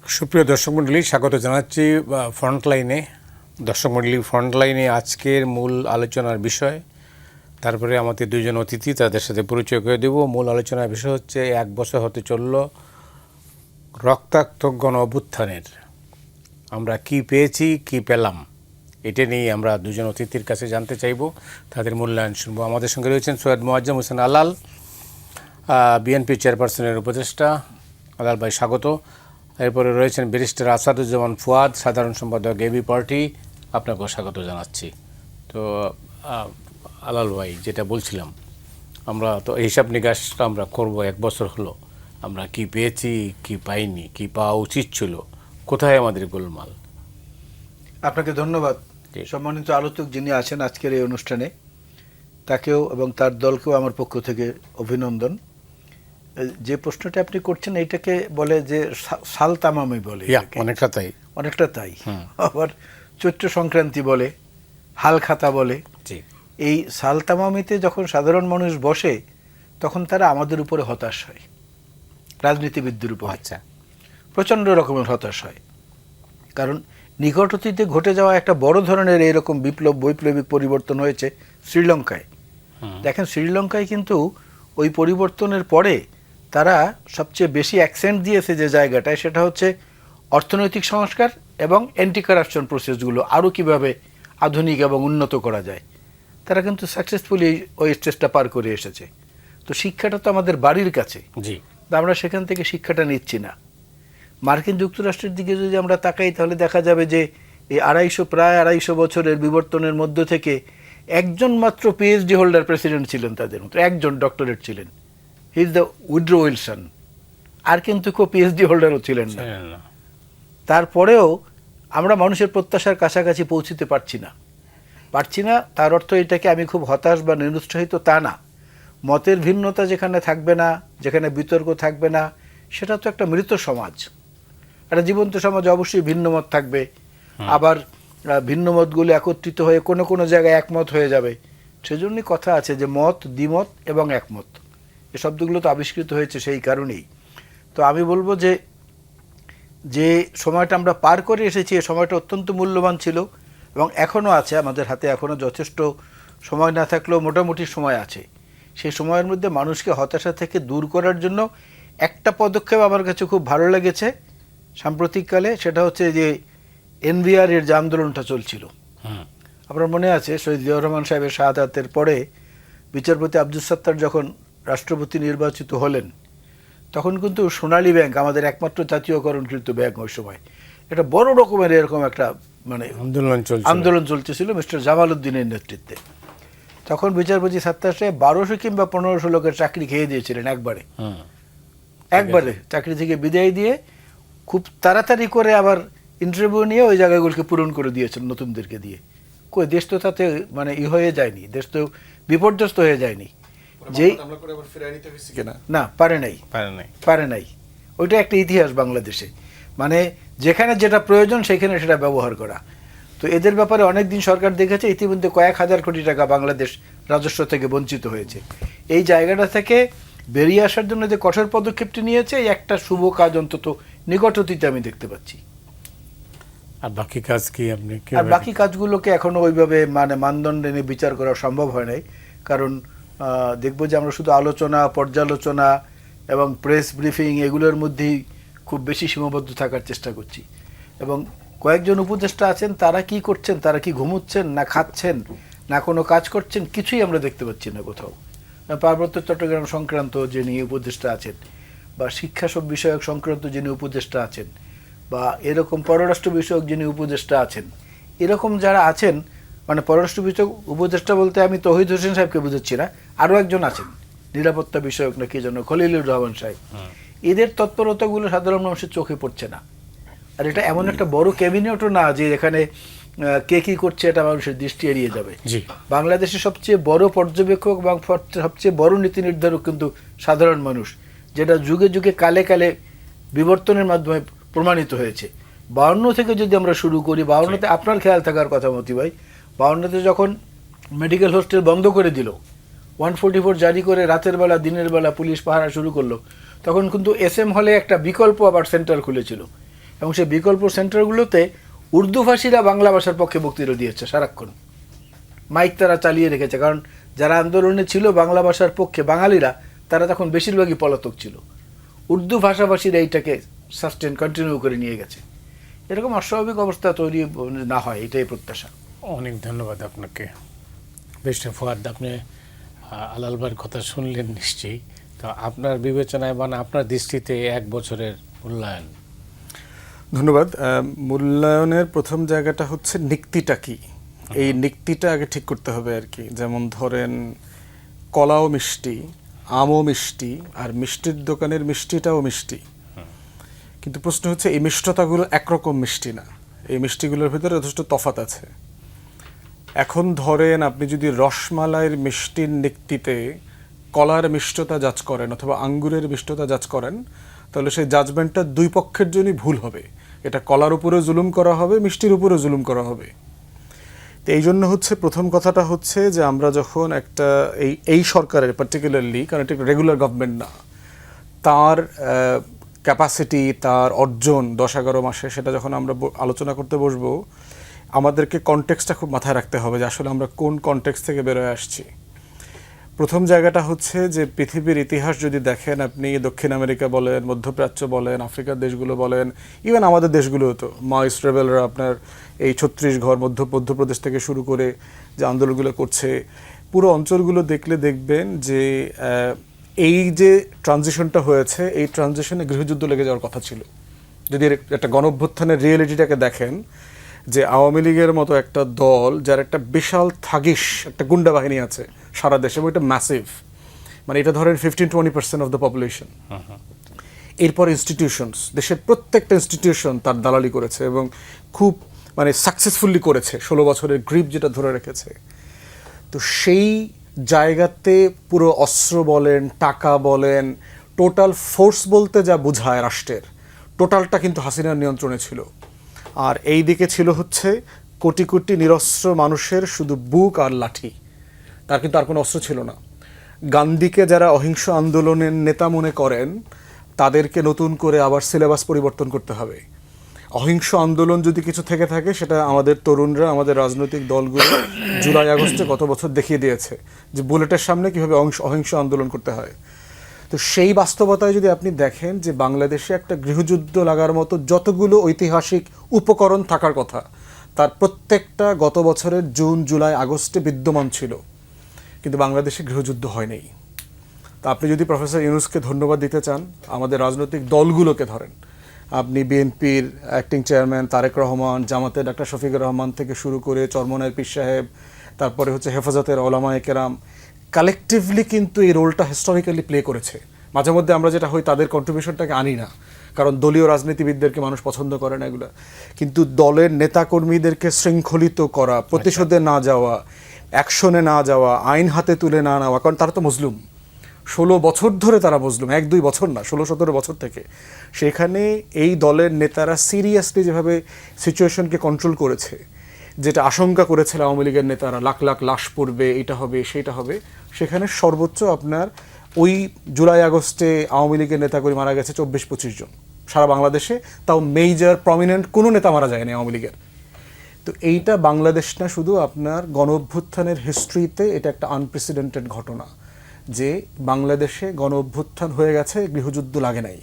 সুপ্রিয় দর্শক মণ্ডলী, স্বাগত জানাচ্ছি ফ্রন্টলাইনে। দর্শক মণ্ডলী, ফ্রন্টলাইনে আজকের মূল আলোচনার বিষয়, তারপরে আমাদের দুজন অতিথি, তাদের সাথে পরিচয় করে দেব। মূল আলোচনার বিষয় হচ্ছে 1 বছর হতে চলল রক্তাক্ত গণ অভ্যুত্থানের। আমরা কি পেয়েছি, কি পেলাম, এটা নিয়ে আমরা দুজন অতিথির কাছে জানতে চাইব, তাদের মূল্যায়ন শুনবো। আমাদের সঙ্গে রয়েছেন সৈয়দ মোয়াজ্জেম হোসেন আলাল, বিএনপি চেয়ারপারসনের উপদেষ্টা। আলাল ভাই, স্বাগত। এরপরে রয়েছেন ব্যারিস্টার আসাদুজ্জামান ফুয়াদ, সাধারণ সম্পাদক এবি পার্টি, আপনাকেও স্বাগত জানাচ্ছি। তো আলাল ভাই, যেটা বলছিলাম, আমরা তো হিসাব নিকাশটা আমরা করবো, 1 বছর হলো, আমরা কি পেয়েছি, কি পাইনি, কি পাওয়া উচিত ছিল, কোথায় আমাদের গোলমাল। আপনাকে ধন্যবাদ। সম্মানিত আলোচক যিনি আছেন আজকের এই অনুষ্ঠানে, তাকেও এবং তার দলকেও আমার পক্ষ থেকে অভিনন্দন। যে প্রশ্নটা আপনি করছেন এইটাকে বলে যে সাল তামামি বলে, অনেকটা তাই। আবার চৈত্র সংক্রান্তি বলে, হাল খাতা বলে। এই সাল তামামিতে যখন সাধারণ মানুষ বসে, তখন তারা আমাদের উপরে হতাশ হয়, রাজনীতিবিদদের উপর। আচ্ছা, প্রচণ্ড রকমের হতাশ হয়। কারণ নিকট অতীতে ঘটে যাওয়া একটা বড় ধরনের এইরকম বৈপ্লবিক পরিবর্তন হয়েছে শ্রীলঙ্কায়। দেখেন, শ্রীলঙ্কায় কিন্তু ওই পরিবর্তনের পরে তারা সবচেয়ে বেশি অ্যাকসেন্ট দিয়েছে যে জায়গাটায়, সেটা হচ্ছে অর্থনৈতিক সংস্কার এবং অ্যান্টি কারাপশন প্রসেসগুলো আরও কীভাবে আধুনিক এবং উন্নত করা যায়। তারা কিন্তু সাকসেসফুলি ওই স্টেজটা পার করে এসেছে। তো শিক্ষাটা তো আমাদের বাড়ির কাছে, আমরা সেখান থেকে শিক্ষাটা নিচ্ছি না। মার্কিন যুক্তরাষ্ট্রের দিকে যদি আমরা তাকাই, তাহলে দেখা যাবে যে এই প্রায় আড়াইশো বছরের বিবর্তনের মধ্য থেকে একজন মাত্র পিএইচডি হোল্ডার প্রেসিডেন্ট ছিলেন তাদের মতো, একজন ডক্টরেট ছিলেন, he is the Woodrow Wilson. আর কিন্তু কেউ পিএইচডি হোল্ডারও ছিলেন না। তারপরেও আমরা মানুষের প্রত্যাশার কাছাকাছি পৌঁছতে পারছি না। তার অর্থ এটাকে আমি খুব হতাশ বা নিরুৎসাহিত তা না। মতের ভিন্নতা যেখানে থাকবে না, যেখানে বিতর্ক থাকবে না, সেটা তো একটা মৃত সমাজ। একটা জীবন্ত সমাজে অবশ্যই ভিন্ন মত থাকবে, আবার ভিন্ন মতগুলো একত্রিত হয়ে কোনো কোনো জায়গায় একমত হয়ে যাবে। সেজন্যই কথা আছে যে মত, দ্বিমত এবং একমত, এই শব্দগুলো তো আবিষ্কৃত হয়েছে সেই কারণেই। তো আমি বলবো যে যে সময়টা আমরা পার করে এসেছি, এই সময়টা অত্যন্ত মূল্যবান ছিল এবং এখনও আছে আমাদের হাতে। এখনও যথেষ্ট সময় না থাকলেও মোটামুটি সময় আছে। সেই সময়ের মধ্যে মানুষকে হতাশা থেকে দূর করার জন্য একটা পদক্ষেপ আমার কাছে খুব ভালো লেগেছে সাম্প্রতিককালে, সেটা হচ্ছে যে এনভিআর এর যে আন্দোলনটা চলছিল। আপনার মনে আছে, শহীদ জিয়াউর রহমান সাহেবের শাহাদাতের পরে বিচারপতি আব্দুস সাত্তার যখন রাষ্ট্রপতি নির্বাচিত হলেন, তখন কিন্তু সোনালী ব্যাংক, আমাদের একমাত্র জাতীয়করণকৃত ব্যাংক, ওই সময় একটা বড় রকমের এরকম একটা মানে আন্দোলন চলতেছিল মিস্টার জামাল উদ্দিনের নেতৃত্বে। তখন বিচারপতি সাত্তার সাহেব 1200 কিংবা 1500 লোকের চাকরি খেয়ে দিয়েছিলেন একবারে চাকরি থেকে বিদায় দিয়ে খুব তাড়াতাড়ি করে আবার ইন্টারভিউ নিয়ে ওই জায়গাগুলোকে পূরণ করে দিয়েছেন নতুনদেরকে দিয়ে। কই, দেশ তো তাতে মানে হয়ে যায়নি, দেশ তো বিপর্যস্ত হয়ে যায়নি। যেই না, পারে নাই। ওইটা একটা ইতিহাস বাংলাদেশে, মানে যেখানে যেটা প্রয়োজন সেখানে সেটা ব্যবহার করা। তো এদের ব্যাপারে অনেকদিন সরকার দেখেছে, ইতিমধ্যে কয়েক হাজার কোটি টাকা বাংলাদেশ রাজস্ব থেকে বঞ্চিত হয়েছে। এই জায়গাটা থেকে বেরিয়ে আসার জন্য যে কঠোর পদক্ষেপটি নিয়েছে, এই একটা শুভ কাজ অন্তত নিকট অতীতে আমি দেখতে পাচ্ছি। আর বাকি কাজ কি আপনি? আর বাকি কাজগুলোকে এখনো ওইভাবে মানে মানদণ্ডে নিয়ে বিচার করা সম্ভব হয় নাই। কারণ দেখবো যে আমরা শুধু আলোচনা, পর্যালোচনা এবং প্রেস ব্রিফিং এগুলোর মধ্যেই খুব বেশি সীমাবদ্ধ থাকার চেষ্টা করছি। এবং কয়েকজন উপদেষ্টা আছেন, তারা কি করছেন, তারা কি ঘুমোচ্ছেন না খাচ্ছেন না কোনো কাজ করছেন, কিছুই আমরা দেখতে পাচ্ছি না কোথাও। পার্বত্য চট্টগ্রাম সংক্রান্ত যিনি উপদেষ্টা আছেন, বা শিক্ষা সব বিষয়ক সংক্রান্ত যিনি উপদেষ্টা আছেন, বা এরকম পররাষ্ট্র বিষয়ক যিনি উপদেষ্টা আছেন, এরকম যারা আছেন, মানে পররাষ্ট্র বিষয়ক উপদেষ্টা বলতে আমি তৌহিদ হোসেন সাহেবকে বুঝাচ্ছি না, আরও একজন আছেন নিরাপত্তা বিষয়ক নাকি যেন, খলিলুর রহমান সাহেব। এদের তৎপরতাগুলো সাধারণ মানুষের চোখে পড়ছে না। আর এটা এমন একটা বড় ক্যাবিনেটও না যে এখানে কে কি করছে এটা মানুষের দৃষ্টি এড়িয়ে যাবে। বাংলাদেশের সবচেয়ে বড় পর্যবেক্ষক এবং সবচেয়ে বড় নীতি নির্ধারক কিন্তু সাধারণ মানুষ, যেটা যুগে যুগে কালে কালে বিবর্তনের মাধ্যমে প্রমাণিত হয়েছে। 52 থেকে যদি আমরা শুরু করি, 52-তে আপনার খেয়াল থাকার কথা মতি ভাই, 52-তে যখন মেডিকেল হোস্টেল বন্ধ করে দিল, 144 জারি করে রাতের বেলা দিনের বেলা পুলিশ পাহারা শুরু করলো, তখন কিন্তু SM হলে একটা বিকল্প আবার সেন্টার খুলেছিল। এবং সেই বিকল্প সেন্টারগুলোতে উর্দুভাষীরা বাংলা ভাষার পক্ষে বক্তৃতা দিয়েছে সারাক্ষণ, মাইক তারা চালিয়ে রেখেছে। কারণ যারা আন্দোলনে ছিল বাংলা ভাষার পক্ষে বাঙালিরা, তারা তখন বেশিরভাগই পলাতক ছিল। উর্দু ভাষাভাষীরা এইটাকে কন্টিনিউ করে নিয়ে গেছে। এরকম অস্বাভাবিক অবস্থা তৈরি না হয়, এটাই প্রত্যাশা। অনেক ধন্যবাদ আপনাকে। বেস্ট ফুয়াদ, আপনি আলাল ভাইয়ের কথা শুনলেন নিশ্চয়ই। তো আপনার বিবেচনায় মানে আপনার দৃষ্টিতে 1 বছরের মূল্যায়ন? ধন্যবাদ। মূল্যায়নের প্রথম জায়গাটা হচ্ছে নিক্তিটা কি, এই নিক্তিটা আগে ঠিক করতে হবে আর কি। যেমন ধরেন কলাও মিষ্টি, আমও মিষ্টি, আর মিষ্টির দোকানের মিষ্টিটাও মিষ্টি। কিন্তু প্রশ্ন হচ্ছে এই মিষ্টতাগুলো একরকম মিষ্টি না, এই মিষ্টিগুলোর ভিতরে যথেষ্ট তফাৎ আছে। এখন ধরেন আপনি যদি রসমালাইয়ের মিষ্টির নিক্তিতে কলার মিষ্টতা যাচ করেন অথবা আঙ্গুরের মিষ্টতা যাচ করেন, তাহলে সেই জাজমেন্টটা দুই পক্ষের জন্যই ভুল হবে। এটা কলার উপরেও জুলুম করা হবে, মিষ্টির উপরেও জুলুম করা হবে। তো এই জন্য হচ্ছে প্রথম কথাটা হচ্ছে যে আমরা যখন একটা এই সরকারের পার্টিকুলারলি, কারণ এটা রেগুলার গভর্নমেন্ট না, তার ক্যাপাসিটি, তার অর্জন 10-11 মাসে, সেটা যখন আমরা আলোচনা করতে বসবো, আমাদেরকে কনটেক্সটটা খুব মাথায় রাখতে হবে যে আসলে আমরা কোন কনটেক্সট থেকে বেরোয় আসছি। প্রথম জায়গাটা হচ্ছে যে পৃথিবীর ইতিহাস যদি দেখেন আপনি, দক্ষিণ আমেরিকা বলেন, মধ্যপ্রাচ্য বলেন, আফ্রিকার দেশগুলো বলেন, ইভেন আমাদের দেশগুলোও তো মাওয়িস্ট রেবেলরা আপনার এই 36 ঘর মধ্যপ্রদেশ থেকে শুরু করে যে আন্দোলনগুলো করছে, পুরো অঞ্চলগুলো দেখলে দেখবেন যে এই যে ট্রানজিশনটা হয়েছে, এই ট্রানজিশনে গৃহযুদ্ধ লেগে যাওয়ার কথা ছিল। যদি একটা গণঅভ্যুত্থানের রিয়েলিটিটাকে দেখেন, যে আওয়ামী লীগের মতো একটা দল, যার একটা বিশাল থাগিস একটা গুন্ডা বাহিনী আছে সারা দেশে, এবং এটা ম্যাসিভ, মানে এটা ধরেন 15-20% অফ দ্য পপুলেশন। এরপর ইনস্টিটিউশনস, দেশের প্রত্যেকটা ইনস্টিটিউশন তার দালালি করেছে এবং খুব মানে সাকসেসফুলি করেছে, 16 বছরের গ্রিপ যেটা ধরে রেখেছে। তো সেই জায়গাতে পুরো অস্ত্র বলেন, টাকা বলেন, টোটাল ফোর্স বলতে যা বোঝায় রাষ্ট্রের, টোটালটা কিন্তু হাসিনার নিয়ন্ত্রণে ছিল। আর এই দিকে ছিল হচ্ছে কোটি কোটি নিরস্ত্র মানুষের শুধু বুক আর লাঠি, তার কিন্তু আর কোনো অস্ত্র ছিল না। গান্ধীকে যারা অহিংস আন্দোলনের নেতা মনে করেন, তাদেরকে নতুন করে আবার সিলেবাস পরিবর্তন করতে হবে। অহিংস আন্দোলন যদি কিছু থেকে থাকে, সেটা আমাদের তরুণরা, আমাদের রাজনৈতিক দলগুলো জুলাই আগস্টে গত বছর দেখিয়ে দিয়েছে যে বুলেটের সামনে কীভাবে অহিংস আন্দোলন করতে হয়। তো সেই বাস্তবতায় যদি আপনি দেখেন যে বাংলাদেশে একটা গৃহযুদ্ধ লাগার মতো যতগুলো ঐতিহাসিক উপকরণ থাকার কথা, তার প্রত্যেকটা গত বছরের জুন, জুলাই, আগস্টে বিদ্যমান ছিল, কিন্তু বাংলাদেশে গৃহযুদ্ধ হয়নি। তা আপনি যদি প্রফেসর ইউনূসকে ধন্যবাদ দিতে চান, আমাদের রাজনৈতিক দলগুলোকে ধরেন, আপনি বিএনপির অ্যাক্টিং চেয়ারম্যান তারেক রহমান, জামাতের ডাক্তার শফিকুর রহমান থেকে শুরু করে চরমনায়ের পীর সাহেব, তারপরে হচ্ছে হেফাজতের ওলামায়ে কেরাম, কালেকটিভলি কিন্তু এই রোলটা হিস্টোরিক্যালি প্লে করেছে। মাঝে মধ্যে আমরা যেটা হই, তাদের কন্ট্রিবিউশনটাকে আনি না, কারণ দলীয় রাজনীতিবিদদেরকে মানুষ পছন্দ করে না এগুলো। কিন্তু দলের নেতাকর্মীদেরকে শৃঙ্খলিত করা, প্রতিশোধে না যাওয়া, অ্যাকশনে না যাওয়া, আইন হাতে তুলে না নেওয়া, কারণ তারা তো মজলুম, 16 বছর ধরে তারা মজলুম, 1-2 বছর না, 16-17 বছর থেকে। সেখানে এই দলের নেতারা সিরিয়াসলি যেভাবে সিচুয়েশনকে কন্ট্রোল করেছে, যেটা আশঙ্কা করেছিল আওয়ামী লীগের নেতারা, লাখ লাখ লাশ পড়বে, এটা হবে সেটা হবে, সেখানে সর্বোচ্চ আপনার ওই জুলাই আগস্টে আওয়ামী লীগের নেতাকর্মী মারা গেছে 24-25 জন সারা বাংলাদেশে, তাও মেজর প্রমিনেন্ট কোনো নেতা মারা যায়নি আওয়ামী লীগের। তো এইটা বাংলাদেশ না, শুধু আপনার গণ-অভ্যুত্থানের হিস্ট্রিতে এটা একটা আনপ্রেসিডেন্টেড ঘটনা যে বাংলাদেশে গণ-অভ্যুত্থান হয়ে গেছে, গৃহযুদ্ধ লাগে নাই।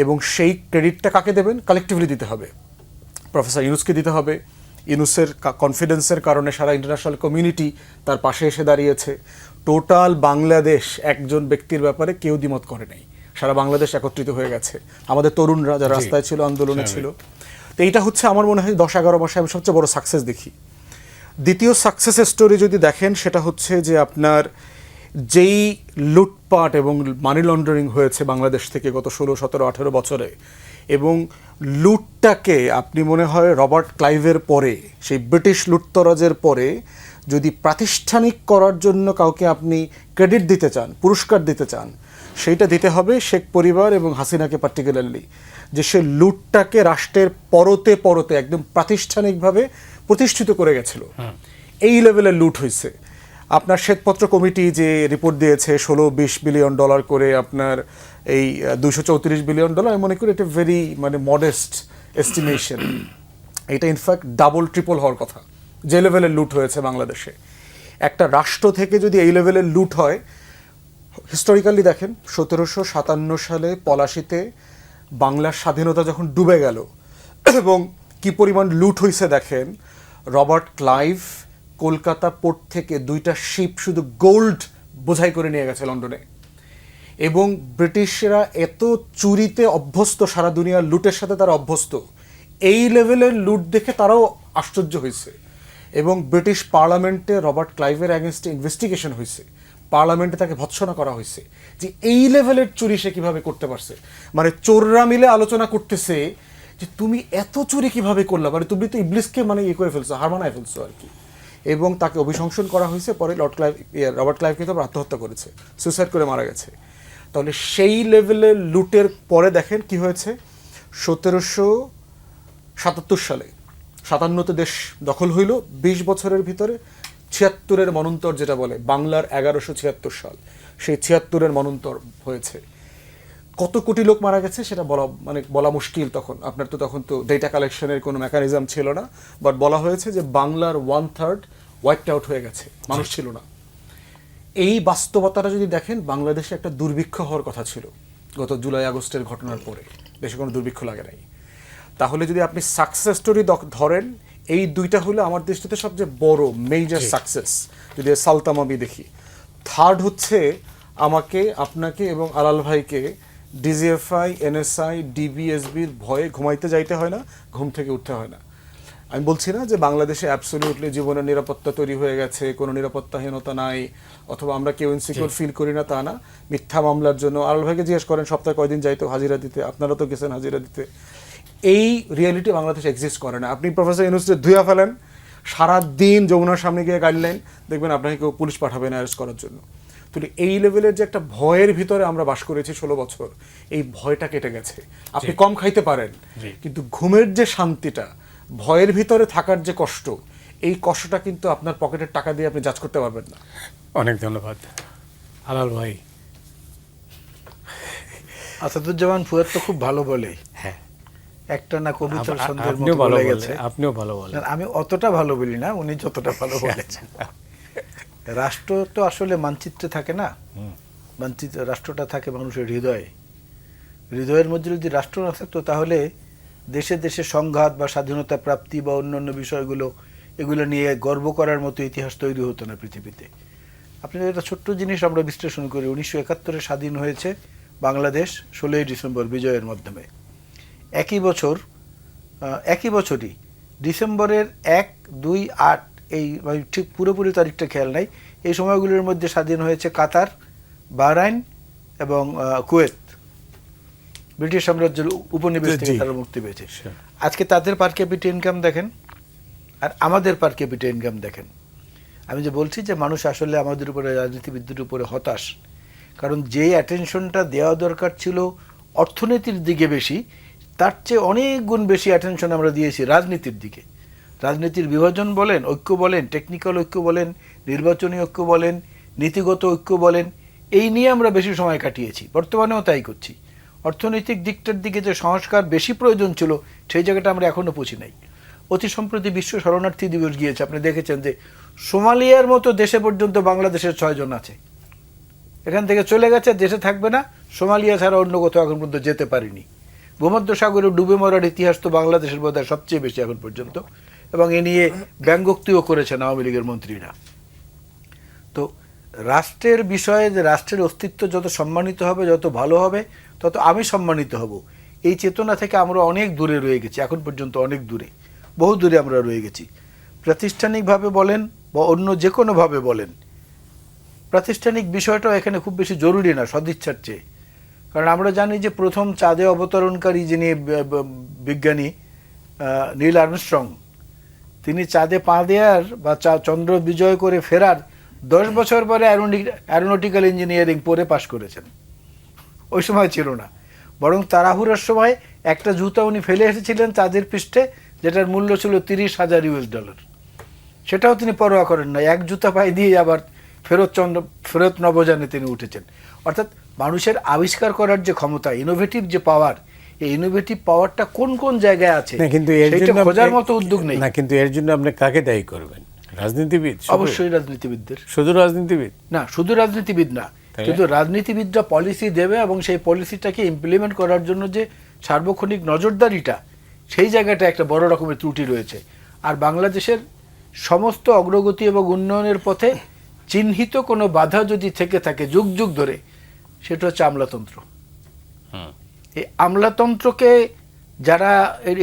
এবং সেই ক্রেডিটটা কাকে দেবেন? কালেকটিভলি দিতে হবে, প্রফেসর ইউনূসকে দিতে হবে। ইউনূসের কনফিডেন্সের কারণে সারা ইন্টারন্যাশনাল কমিউনিটি তার পাশে এসে দাঁড়িয়েছে। টোটাল বাংলাদেশ একজন ব্যক্তির ব্যাপারে কেউ দ্বিমত করে নাই, সারা বাংলাদেশ একত্রিত হয়ে গেছে, আমাদের তরুণরা যারা রাস্তায় ছিল, আন্দোলনে ছিল। তো এইটা হচ্ছে আমার মনে হয় 10-11 মাসে আমি সবচেয়ে বড় সাকসেস দেখি। দ্বিতীয় সাকসেসের স্টোরি যদি দেখেন, সেটা হচ্ছে যে আপনার যেই লুটপাট এবং মানি লন্ডারিং হয়েছে বাংলাদেশ থেকে গত 16, 17, 18 বছরে, এবং লুটটাকে আপনি মনে হয় রবার্ট ক্লাইভের পরে, সেই ব্রিটিশ লুটতরাজের পরে যদি প্রাতিষ্ঠানিক করার জন্য কাউকে আপনি ক্রেডিট দিতে চান, পুরস্কার দিতে চান, সেইটা দিতে হবে শেখ পরিবার এবং হাসিনাকে পার্টিকুলারলি, যে সে লুটটাকে রাষ্ট্রের পরতে পরতে একদম প্রাতিষ্ঠানিকভাবে প্রতিষ্ঠিত করে গেছিল। এই লেভেলের লুট হয়েছে। আপনার শ্বেতপত্র কমিটি যে রিপোর্ট দিয়েছে 16-20 বিলিয়ন ডলার করে, আপনার এই $234 বিলিয়ন, আমি মনে করি এটা ভেরি মানে মডেস্ট এস্টিমেশন, এটা ইনফ্যাক্ট ডাবল ট্রিপল হওয়ার কথা যে লেভেলের লুট হয়েছে বাংলাদেশে। একটা রাষ্ট্র থেকে যদি এই লেভেলের লুট হয়, হিস্টোরিক্যালি দেখেন 1757 সালে পলাশিতে বাংলার স্বাধীনতা যখন ডুবে গেল এবং কি পরিমাণ লুট হয়েছে দেখেন। রবার্ট ক্লাইভ কলকাতা পোর্ট থেকে 2টা শিপ শুধু গোল্ড বোঝাই করে নিয়ে গেছে লন্ডনে। এবং ব্রিটিশরা এত চুরিতে অভ্যস্ত, সারা দুনিয়ার লুটের সাথে তারা অভ্যস্ত, এই লেভেলের লুট দেখে তারাও আশ্চর্য হয়েছে। এবং ব্রিটিশ পার্লামেন্টে রবার্ট ক্লাইভের অ্যাগেনস্টে ইনভেস্টিগেশন হয়েছে, পার্লামেন্টে তাকে ভৎসনা করা হয়েছে যে এই লেভেলের চুরি সে কীভাবে করতে পারছে। মানে চোররা মিলে আলোচনা করতেছে যে তুমি এত চুরি কিভাবে করলা, মানে তুমি তো ইবলিসকে মানে ইয়ে করে ফেলছো, হারমানায় ফেলছো আর কি। এবং তাকে অভিশংসন করা হয়েছে। পরে রবার্ট ক্লাইভ কিন্তু আত্মহত্যা করেছে, সুইসাইড করে মারা গেছে। তাহলে সেই লেভেলের লুটের পরে দেখেন কি হয়েছে। 1777 সালে 57তে দেশ দখল হইল। 20 বছরের ভিতরে 76-এর মনন্তর যেটা বলে, বাংলার 1176 সাল, সেই 76-এর মনন্তর হয়েছে। কত কোটি লোক মারা গেছে সেটা বলা মুশকিল তখন। আপনার তো তখন তো ডেটা কালেকশনের কোনো মেকানিজম ছিল না, বাট বলা হয়েছে যে বাংলার 1/3 ওয়াইপড আউট হয়ে গেছে, মানুষ ছিল না। এই বাস্তবতাটা যদি দেখেন, বাংলাদেশে একটা দুর্ভিক্ষ হওয়ার কথা ছিল গত জুলাই আগস্টের ঘটনার পরে, দেশে কোনো দুর্ভিক্ষ লাগে নাই। তাহলে যদি আপনি সাকসেস স্টোরি ধরেন, এই দুইটা হলো আমার দৃষ্টিতে সবচেয়ে বড় মেজর সাকসেস। যদি সালতামাবি দেখি, থার্ড হচ্ছে আমাকে, আপনাকে এবং আলাল ভাইকে ডিজিএফআই, এনএসআই, ডিবিএসবির ভয়ে ঘুমাইতে যাইতে হয় না, ঘুম থেকে উঠতে হয় না। আমি বলছি না যে বাংলাদেশে অ্যাবসলিউটলি জীবনের নিরাপত্তা তৈরি হয়ে গেছে, কোনো নিরাপত্তাহীনতা নাই, অথবা আমরা কেউ ইনসিকিউর ফিল করি না, তা না। মিথ্যা মামলার জন্য আলাল ভাইকে জিজ্ঞেস করেন সপ্তাহে কয়দিন যাইতো হাজিরা দিতে, আপনারা তো গেছেন হাজিরা দিতে। এই রিয়েলিটি বাংলাদেশে এক্সিস্ট করে না। আপনি প্রফেসর ইউনুসকে ধুয়া ফেলেন, সারাদিন যমুনার সামনে গিয়ে গাইডলাইন দেখবেন, আপনাকে কেউ পুলিশ পাঠাবে না অ্যারেস্ট করার জন্য। তো এই লেভেলের যে একটা ভয়ের ভিতরে আমরা বাস করেছি 16 বছর, এই ভয়টা কেটে গেছে। আপনি কম খাইতে পারেন, কিন্তু ঘুমের যে শান্তিটা, ভয়ের ভিতরে থাকার যে কষ্ট, এই কষ্টটা কিন্তু আপনার পকেটের টাকা দিয়ে আপনি জাজ করতে পারবেন না। অনেক ধন্যবাদ আলাল ভাই। আসাদুজ্জামান ফুয়াদ তো খুব ভালো বলে, হ্যাঁ, একটা না কবিতার ছন্দের আপনিও মতো ভালো বলে বলেন, গেছে। আপনিও ভালো বলেন। আমি অতটা ভালো বলি না, উনি যতটা ভালো বলেছেন। রাষ্ট্র তো আসলে মানচিত্রে থাকে না, মানচিত্র রাষ্ট্রটা থাকে মানুষের হৃদয়ে। হৃদয়ের মধ্যে যদি রাষ্ট্র না থাকতো, তাহলে দেশে দেশে সংঘাত বা স্বাধীনতা প্রাপ্তি বা অন্যান্য বিষয়গুলো, এগুলো নিয়ে গর্ব করার মতো ইতিহাস তৈরি হতো না পৃথিবীতে। আপনি একটা ছোট্ট জিনিস আমরা বিশ্লেষণ করি, 1971-এ স্বাধীন হয়েছে বাংলাদেশ 16ই ডিসেম্বর বিজয়ের মাধ্যমে। একই বছরই ডিসেম্বরের 1, 2, 8, এই ঠিক পুরোপুরি তারিখটা খেয়াল নাই, এই সময়গুলোর মধ্যে স্বাধীন হয়েছে কাতার, বাহরাইন এবং কুয়েত। ব্রিটিশ সাম্রাজ্যের উপনিবেশ থেকে তারা মুক্তি পেয়েছে। আজকে তাদের পার ক্যাপিটা ইনকাম দেখেন আর আমাদের পার ক্যাপিটা ইনকাম দেখেন। আমি যে বলছি যে মানুষ আসলে আমাদের উপরে, রাজনীতিবিদদের উপরে হতাশ, কারণ যে অ্যাটেনশনটা দেওয়া দরকার ছিল অর্থনীতির দিকে বেশি, তার চেয়ে অনেক গুণ বেশি অ্যাটেনশন আমরা দিয়েছি রাজনীতির দিকে। রাজনীতির বিভাজন বলেন, ঐক্য বলেন, টেকনিক্যাল ঐক্য বলেন, নির্বাচনী ঐক্য বলেন, নীতিগত ঐক্য বলেন, এই নিয়ে আমরা বেশি সময় কাটিয়েছি, বর্তমানেও তাই করছি। অর্থনৈতিক দিকটার দিকে যে সংস্কার বেশি প্রয়োজন ছিল, সেই জায়গাটা আমরা এখনও পৌঁছি নাই। অতি সম্প্রতি বিশ্ব শরণার্থী দিবস গিয়েছে, আপনি দেখেছেন যে সোমালিয়ার মতো দেশে পর্যন্ত বাংলাদেশের 6 জন আছে, এখান থেকে চলে গেছে, দেশে থাকবে না। সোমালিয়া ছাড়া অন্য কোথাও এখন পর্যন্ত যেতে পারিনি। ভূমধ্যসাগরে ডুবে মরার ইতিহাস তো বাংলাদেশের বোধহয় সবচেয়ে বেশি এখন পর্যন্ত, এবং এ নিয়ে ব্যঙ্গোক্তিও করেছেন আওয়ামী লীগের মন্ত্রীরা। তো রাষ্ট্রের বিষয়ে, যে রাষ্ট্রের অস্তিত্ব যত সম্মানিত হবে, যত ভালো হবে, তত আমি সম্মানিত হব, এই চেতনা থেকে আমরা অনেক দূরে রয়ে গেছি। এখন পর্যন্ত অনেক দূরে, বহু দূরে আমরা রয়ে গেছি। প্রাতিষ্ঠানিকভাবে বলেন বা অন্য যে কোনোভাবে বলেন, প্রাতিষ্ঠানিক বিষয়টাও এখানে খুব বেশি জরুরি না সদিচ্ছার চেয়ে। কারণ আমরা জানি যে প্রথম চাঁদে অবতরণকারী যিনি বিজ্ঞানী নীল আর্মস্ট্রং, তিনি চাঁদে পা দেওয়ার বা চন্দ্র বিজয় করে ফেরার 10 বছর পরে অ্যারোনটিক্যাল ইঞ্জিনিয়ারিং পড়ে পাশ করেছেন। ওই সময় ছিল না, বরং তাড়াহুড়োর সময় একটা জুতা উনি ফেলে এসেছিলেন চাঁদের পৃষ্ঠে, যেটার মূল্য ছিল $30,000। সেটাও তিনি পরোয়া করেন না, এক জুতা পায়ে দিয়ে আবার ফেরত নবযানে তিনি উঠেছেন। অর্থাৎ মানুষের আবিষ্কার করার যে ক্ষমতা, ইনোভেটিভ যে পাওয়ার, এই ইনোভেটিভ পাওয়ারটা কোন কোন জায়গায় আছে না, কিন্তু এর সেটা জন্য খোঁজার মতো উদ্যোগ নেই। না, কিন্তু এর জন্য আপনি কাকে দায়ী করবেন? রাজনীতিবিদ? অবশ্যই রাজনীতিবিদদের। শুধু রাজনীতিবিদ না, শুধু রাজনীতিবিদ না, কিন্তু রাজনীতিবিদরা পলিসি দেবে এবং সেই পলিসিটাকে ইমপ্লিমেন্ট করার জন্য যে সার্বক্ষণিক নজরদারিটা, সেই জায়গাটা একটা বড় রকমের ত্রুটি রয়েছে। আর বাংলাদেশের সমস্ত অগ্রগতি এবং উন্নয়নের পথে চিহ্নিত কোনো বাধা যদি থেকে থাকে যুগ যুগ ধরে, সেটা হচ্ছে আমলাতন্ত্র। এই আমলাতন্ত্রকে যারা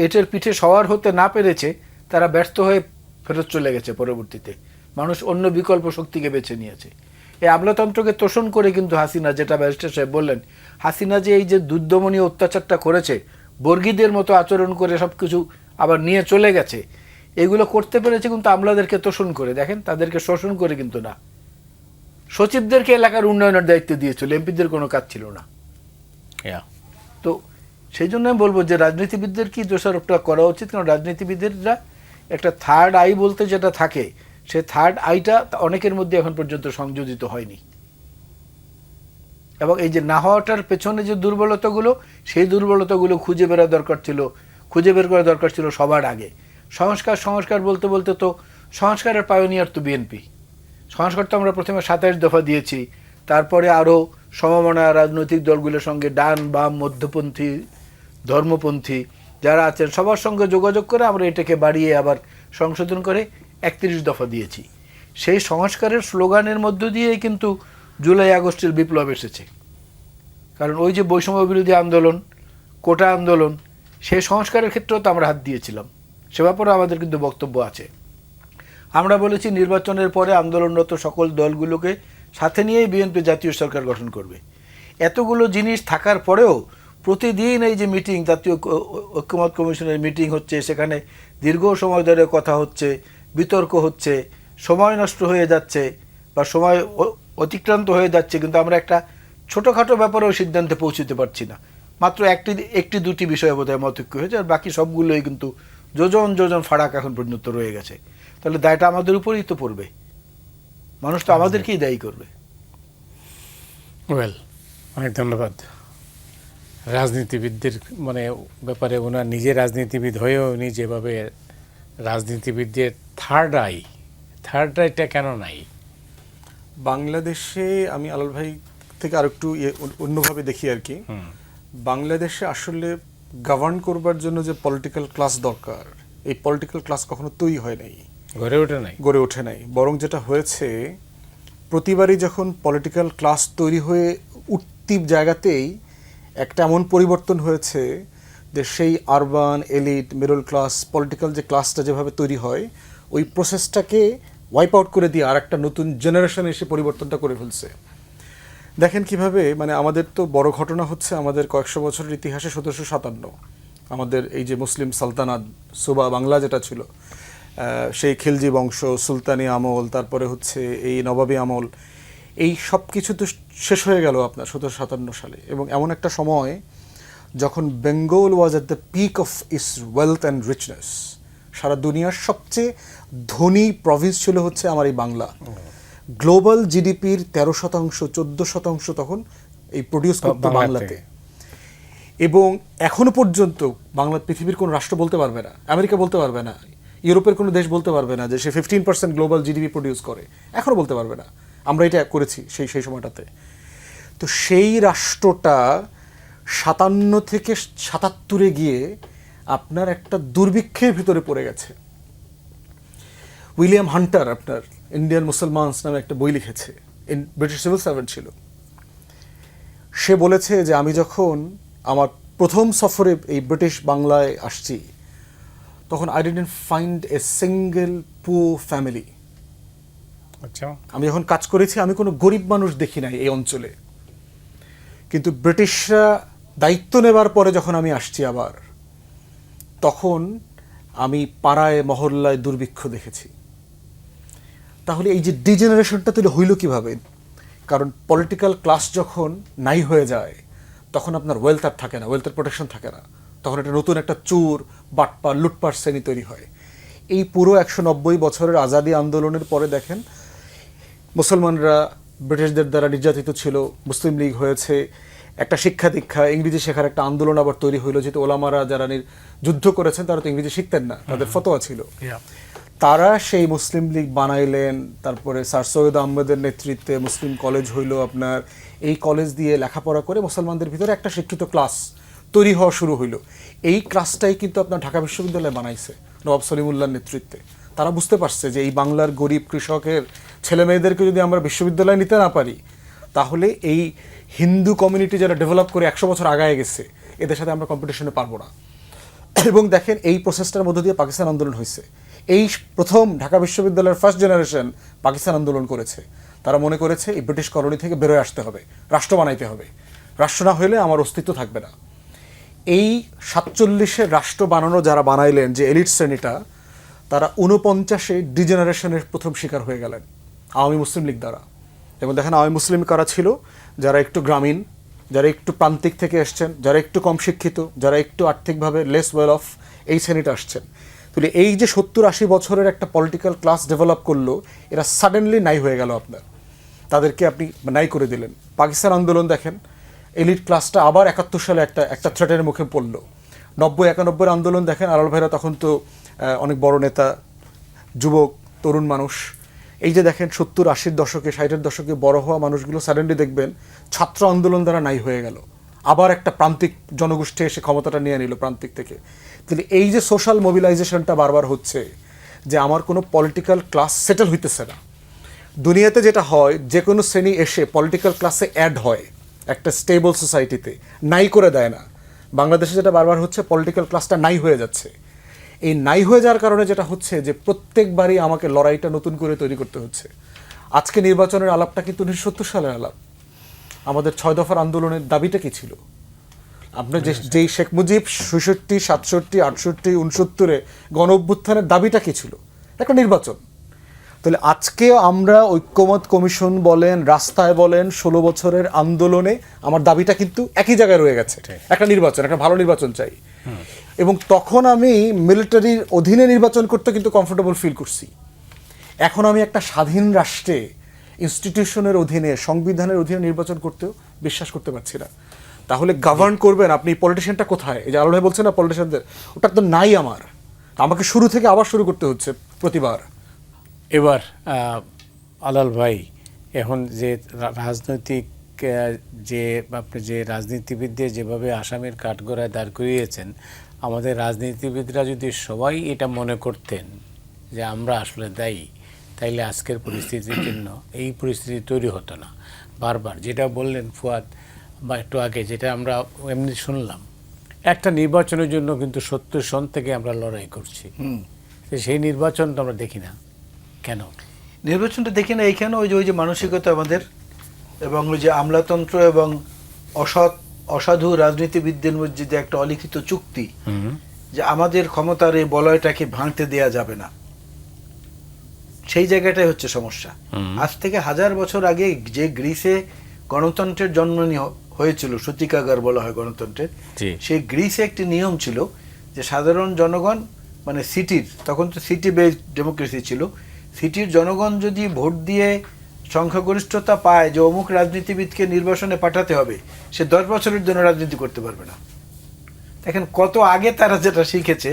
এটার পিঠে সওয়ার হতে না পেরেছে, তারা ব্যর্থ হয়ে ফেরত চলে গেছে। পরবর্তীতে মানুষ অন্য বিকল্প শক্তিকে বেছে নিয়েছে। এই আমলাতন্ত্রকে তোষণ করে কিন্তু হাসিনা, যেটা ব্যারিস্টার সাহেব বললেন, হাসিনা যে এই যে দুর্দমনীয় অত্যাচারটা করেছে, বর্গীদের মতো আচরণ করে সব কিছু আবার নিয়ে চলে গেছে, এগুলো করতে পেরেছে কিন্তু আমলাদেরকে তোষণ করে। দেখেন, তাদেরকে শোষণ করে কিন্তু না। সচিবদেরকে এলাকার উন্নয়নের দায়িত্ব দিয়েছিল, এমপিদের কোনো কাজ ছিল না। তো সেই জন্য আমি বলবো যে রাজনীতিবিদদের কি দোষারোপটা করা উচিত, কারণ রাজনীতিবিদরা একটা থার্ড আই বলতে যেটা থাকে, সে থার্ড আইটা অনেকের মধ্যে এখন পর্যন্ত সংযোজিত হয়নি। এবং এই যে না হওয়াটার পেছনে যে দুর্বলতাগুলো, সেই দুর্বলতাগুলো খুঁজে বের করা দরকার ছিল সবার আগে। সংস্কার সংস্কার বলতে বলতে তো সংস্কারের পায়োনিয়ার তো বিএনপি। সংস্কার তো আমরা প্রথমে 27 দফা দিয়েছি, তারপরে আরও সমমনা রাজনৈতিক দলগুলোর সঙ্গে ডান বাম মধ্যপন্থী ধর্মপন্থী যারা আছেন সবার সঙ্গে যোগাযোগ করে আমরা এটাকে বাড়িয়ে আবার সংশোধন করে 31 দফা দিয়েছি। সেই সংস্কারের স্লোগানের মধ্য দিয়েই কিন্তু জুলাই আগস্টের বিপ্লব এসেছে। কারণ ওই যে বৈষম্য বিরোধী আন্দোলন, কোটা আন্দোলন, সেই সংস্কারের ক্ষেত্রেও তো আমরা হাত দিয়েছিলাম। সে ব্যাপারে আমাদের কিন্তু বক্তব্য আছে। আমরা বলেছি নির্বাচনের পরে আন্দোলনরত সকল দলগুলোকে সাথে নিয়েই বিএনপি জাতীয় সরকার গঠন করবে। এতগুলো জিনিস থাকার পরেও প্রতিদিন এই যে মিটিং, জাতীয় ঐক্যমত কমিশনের মিটিং হচ্ছে, সেখানে দীর্ঘ সময় ধরে কথা হচ্ছে, বিতর্ক হচ্ছে, সময় নষ্ট হয়ে যাচ্ছে বা সময় অতিক্রান্ত হয়ে যাচ্ছে, কিন্তু আমরা একটা ছোটোখাটো ব্যাপারেও সিদ্ধান্তে পৌঁছতে পারছি না। মাত্র একটি দুটি বিষয়ে বোধহয় মতৈক্য হয়েছে, আর বাকি সবগুলোই কিন্তু যোজন যোজন ফারাক এখন পর্যন্ত রয়ে গেছে। তাহলে দায়টা আমাদের উপরেই তো পড়বে, মানুষ তো আমাদেরকেই দায়ী করবে। ওয়েল, অনেক ধন্যবাদ। রাজনীতিবিদদের মানে ব্যাপারে ওনার নিজে রাজনীতিবিদ হয়েও উনি যেভাবে রাজনীতিবিদদের থার্ড আইটা কেন নাই বাংলাদেশে, আমি আলাল ভাই থেকে আর একটু অন্যভাবে দেখি আর কি। বাংলাদেশে আসলে গভর্ন করবার জন্য যে পলিটিক্যাল ক্লাস দরকার, এই পলিটিক্যাল ক্লাস কখনো তৈরি হয় নাই, গড়ে ওঠে নাই। বরং যেটা হয়েছে, প্রতিবারই যখন পলিটিক্যাল ক্লাস তৈরি হয়ে উঠতি জায়গাতেই একটা এমন পরিবর্তন হয়েছে যে সেই urban elite middle class political যে ক্লাসটা যেভাবে তৈরি হয়, ওই প্রসেসটাকে ওয়াইপ আউট করে দিয়ে আর একটা নতুন জেনারেশন এসে পরিবর্তনটা করে ফেলছে। দেখেন কিভাবে, মানে আমাদের তো বড় ঘটনা হচ্ছে আমাদের কয়েকশো বছরের ইতিহাসে 1757 আমাদের এই যে মুসলিম সালতানাত সুবা বাংলা যেটা ছিল, সেই খিলজি বংশ, সুলতানি আমল, তারপরে হচ্ছে এই নবাবী আমল, এই সব কিছু তো শেষ হয়ে গেল আপনার 1757 সালে। এবং এমন একটা সময় যখন Bengal was at the peak of its wealth and richness, সারা দুনিয়ার সবচেয়ে ধনী প্রভিন্স ছিল হচ্ছে আমার এই বাংলা। গ্লোবাল জিডিপির 13%, 14% তখন এই প্রডিউস করতো বাংলাতে। এবং এখনো পর্যন্ত বাংলা পৃথিবীর কোনো রাষ্ট্র বলতে পারবে না, আমেরিকা বলতে পারবে না, ইউরোপের কোনো দেশ বলতে পারবে না যে সে 15% গ্লোবাল জিডিপি প্রডিউস করে, এখনও বলতে পারবে না। আমরা এটা করেছি সেই সময়টাতে। তো সেই রাষ্ট্রটা 57 থেকে 77 গিয়ে আপনার একটা দুর্ভিক্ষের ভিতরে পড়ে গেছে। উইলিয়াম হান্টার আপনার ইন্ডিয়ান মুসলমানস নামে একটা বই লিখেছে, ব্রিটিশ সিভিল সার্ভেন্ট ছিল। সে বলেছে যে আমি যখন আমার প্রথম সফরে এই ব্রিটিশ বাংলায় আসছি, তখন I didn't find a single poor family. আচ্ছা, আমি যখন কাজ করেছি আমি কোনো গরিব মানুষ দেখি নাই এই অঞ্চলে। কিন্তু ব্রিটিশরা দায়িত্ব নেবার পরে যখন আমি আসছি আবার, তখন আমি পাড়ায় মহল্লায় দুর্ভিক্ষ দেখেছি। তাহলে এই যে ডিজেনারেশনটা তাহলে হইল কিভাবে? কারণ পলিটিক্যাল ক্লাস যখন নাই হয়ে যায়, তখন আপনার ওয়েলথ আর থাকে না, ওয়েলথের প্রোটেকশন থাকে না, তখন একটা নতুন একটা চোর বাটপার লুটপাট শ্রেণী তৈরি হয়। এই পুরো 190 বছরের আজাদি আন্দোলনের পরে দেখেন, মুসলমানরা ব্রিটিশদের দ্বারা নির্যাতিত ছিল, মুসলিম লীগ হয়েছে, একটা শিক্ষা দীক্ষা, ইংরেজি শেখার একটা আন্দোলন আবার তৈরি হইলো, যেহেতু ওলামারা যারা যুদ্ধ করেছেন তারা তো ইংরেজি শিখতেন না, তাদের ফতোয়া ছিল। তারা সেই মুসলিম লীগ বানাইলেন, তারপরে স্যার সৈয়দ আহমেদের নেতৃত্বে মুসলিম কলেজ হইলো আপনার। এই কলেজ দিয়ে লেখাপড়া করে মুসলমানদের ভিতরে একটা শিক্ষিত ক্লাস তৈরি হওয়া শুরু হইলো। এই ক্লাসটাই কিন্তু আপনার ঢাকা বিশ্ববিদ্যালয় বানাইছে নবাব সলিমুল্লাহর নেতৃত্বে। তারা বুঝতে পারছে যে এই বাংলার গরিব কৃষকের ছেলে মেয়েদেরকে যদি আমরা বিশ্ববিদ্যালয়ে নিতে না পারি, তাহলে এই হিন্দু কমিউনিটি যারা ডেভেলপ করে 100 বছর আগায় গেছে, এদের সাথে আমরা কম্পিটিশনে পারবো না। এবং দেখেন এই প্রসেসটার মধ্য দিয়ে পাকিস্তান আন্দোলন হয়েছে। এই প্রথম ঢাকা বিশ্ববিদ্যালয়ের ফার্স্ট জেনারেশন পাকিস্তান আন্দোলন করেছে। তারা মনে করেছে এই ব্রিটিশ কলোনি থেকে বেরোয় আসতে হবে, রাষ্ট্র বানাইতে হবে, রাষ্ট্র না হলে আমার অস্তিত্ব থাকবে না। এই 47-এর রাষ্ট্র বানানো যারা বানাইলেন, যে এলিট শ্রেণীটা, তারা 49-এ ডিজেনারেশনের প্রথম শিকার হয়ে গেলেন আওয়ামী মুসলিম লীগ দ্বারা। এবং দেখেন আওয়ামী মুসলিম কারা ছিল? যারা একটু গ্রামীণ, যারা একটু প্রান্তিক থেকে এসছেন, যারা একটু কম শিক্ষিত, যারা একটু আর্থিকভাবে লেস ওয়েল অফ, এই শ্রেণীটা আসছেন। তাহলে এই যে 70-80 বছরের একটা পলিটিক্যাল ক্লাস ডেভেলপ করলো, এরা সাডেনলি নাই হয়ে গেল আপনার, তাদেরকে আপনি নাই করে দিলেন। পাকিস্তান আন্দোলন দেখেন, এলিট ক্লাসটা আবার 71 সালে একটা থ্রেটের মুখে পড়লো। 90-91 আন্দোলন দেখেন, আলাল ভাইরা তখন তো অনেক বড় নেতা, যুবক তরুণ মানুষ। এই যে দেখেন 70-80-র দশকে, 60-এর দশকে বড় হওয়া মানুষগুলো সাডেনলি দেখবেন ছাত্র আন্দোলন দ্বারা নাই হয়ে গেল। আবার একটা প্রান্তিক জনগোষ্ঠী এসে ক্ষমতাটা নিয়ে নিল প্রান্তিক থেকে। তাহলে এই যে সোশ্যাল মোবিলাইজেশনটা বারবার হচ্ছে, যে আমার কোনো পলিটিক্যাল ক্লাস সেটেল হইতেছে না। দুনিয়াতে যেটা হয়, যে কোনো শ্রেণী এসে পলিটিক্যাল ক্লাসে অ্যাড হয় একটা স্টেবল সোসাইটিতে, নাই করে দেয় না। বাংলাদেশে যেটা বারবার হচ্ছে, পলিটিক্যাল ক্লাসটা নাই হয়ে যাচ্ছে। এই নাই হয়ে যাওয়ার কারণে যেটা হচ্ছে, যে প্রত্যেকবারই আমাকে লড়াইটা নতুন করে তৈরি করতে হচ্ছে। আজকে নির্বাচনের আলাপটা কিন্তু 1970 সালের আলাপ। আমাদের 6 দফার আন্দোলনের দাবিটা কি ছিল? আপনার যেই শেখ মুজিব 66, 67, 68, 69-এ গণ অভ্যুত্থানের দাবিটা কি ছিল? একটা নির্বাচন। তাহলে আজকে আমরা ঐক্যমত কমিশন বলেন, রাস্তায় বলেন, 16 বছরের আন্দোলনে আমার দাবিটা কিন্তু একই জায়গায় রয়ে গেছে, একটা নির্বাচন, একটা ভালো নির্বাচন চাই। এবং তখন আমি মিলিটারির অধীনে নির্বাচন করতে কিন্তু কমফোর্টেবল ফিল করছি। এখন আমি একটা স্বাধীন রাষ্ট্রে ইনস্টিটিউশনের অধীনে, সংবিধানের অধীনে নির্বাচন করতেও বিশ্বাস করতে পারছি না। তাহলে গভর্ন করবেন আপনি, পলিটিশিয়ানটা কোথায়? এই যে আলোয় বলছেন না পলিটিশিয়ানদের, ওটা তো নাই আমার, আমাকে শুরু থেকে আবার শুরু করতে হচ্ছে প্রতিবার। এবার আলাল ভাই, এখন যে রাজনৈতিক যে আপনি যে রাজনীতিবিদদের যেভাবে আসামির কাঠগড়ায় দাঁড় করিয়েছেন, আমাদের রাজনীতিবিদরা যদি সবাই এটা মনে করতেন যে আমরা আসলে দায়ী, তাইলে আজকের পরিস্থিতির জন্য এই পরিস্থিতি তৈরি হতো না। বারবার যেটা বললেন ফুয়াদ বা একটু আগে, যেটা আমরা এমনি শুনলাম, একটা নির্বাচনের জন্য কিন্তু 70 সন থেকে আমরা লড়াই করছি। সেই নির্বাচন তো আমরা দেখি না কেন? নির্বাচনটা দেখি না এইখানে ওই যে মানসিকতা আমাদের, এবং ওই যে আমলাতন্ত্র এবং অসাধু রাজনীতিবিদদের মধ্যে যে একটা অলিখিত চুক্তি, যে আমাদের ক্ষমতার এই বলয়টাকে ভাঙতে দেয়া যাবে না, সেই জায়গাটাই হচ্ছে সমস্যা। আজ থেকে 1000 বছর আগে যে গ্রিসে গণতন্ত্রের জন্ম হয়েছিল, সূতিকাগার বলা হয় গণতন্ত্রের, সেই গ্রিসে একটি নিয়ম ছিল যে সাধারণ জনগণ, মানে সিটির, তখন তো সিটি বেসড ডেমোক্রেসি ছিল, সিটির জনগণ যদি ভোট দিয়ে সংখ্যাগরিষ্ঠতা পায় যে অমুক রাজনীতিবিদকে নির্বাচনে পাঠাতে হবে, সে 10 বছরের জন্য রাজনীতি করতে পারবে না। দেখেন কত আগে তারা যেটা শিখেছে,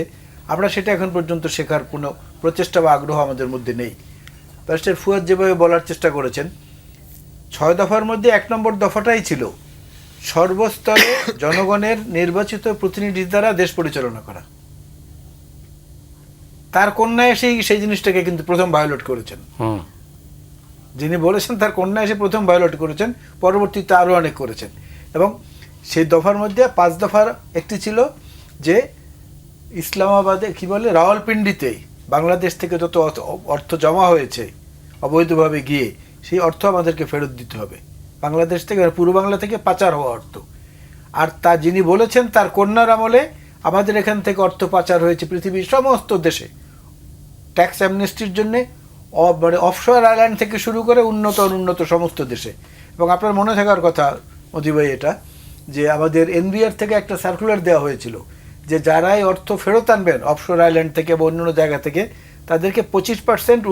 আমরা সেটা এখন পর্যন্ত শেখার কোনো প্রচেষ্টা বা আগ্রহ আমাদের মধ্যে নেই। ব্যারিস্টার ফুয়াদ যেভাবে বলার চেষ্টা করেছেন, 6 দফার মধ্যে 1 নম্বর দফাটাই ছিল সর্বস্তরে জনগণের নির্বাচিত প্রতিনিধি দ্বারা দেশ পরিচালনা করা। তার কন্যা এসে সেই জিনিসটাকে কিন্তু প্রথম ভায়োলেট করেছেন। যিনি বলেছেন তার কন্যা এসে প্রথম ভায়োলেট করেছেন, পরবর্তীতে আরও অনেক করেছেন। এবং সেই দফার মধ্যে 5 দফার একটি ছিল যে ইসলামাবাদে কি বলে, রাওয়ালপিন্ডিতে বাংলাদেশ থেকে যত অর্থ জমা হয়েছে অবৈধভাবে গিয়ে, সেই অর্থ আমাদেরকে ফেরত দিতে হবে। বাংলাদেশ থেকে, পূর্ব বাংলা থেকে পাচার হওয়া অর্থ। আর তা যিনি বলেছেন তার কন্যার আমলে আমাদের এখান থেকে অর্থ পাচার হয়েছে পৃথিবীর সমস্ত দেশে, ট্যাক্স অ্যামনেস্টির জন্যে, মানে অফশোর আইল্যান্ড থেকে শুরু করে উন্নত অনুন্নত সমস্ত দেশে। এবং আপনার মনে থাকার কথা মজিব ভাই এটা, যে আমাদের এনবিআর থেকে একটা সার্কুলার দেওয়া হয়েছিল যে যারাই অর্থ ফেরত আনবেন অফশোর আইল্যান্ড থেকে বা অন্য জায়গা থেকে, তাদেরকে 25%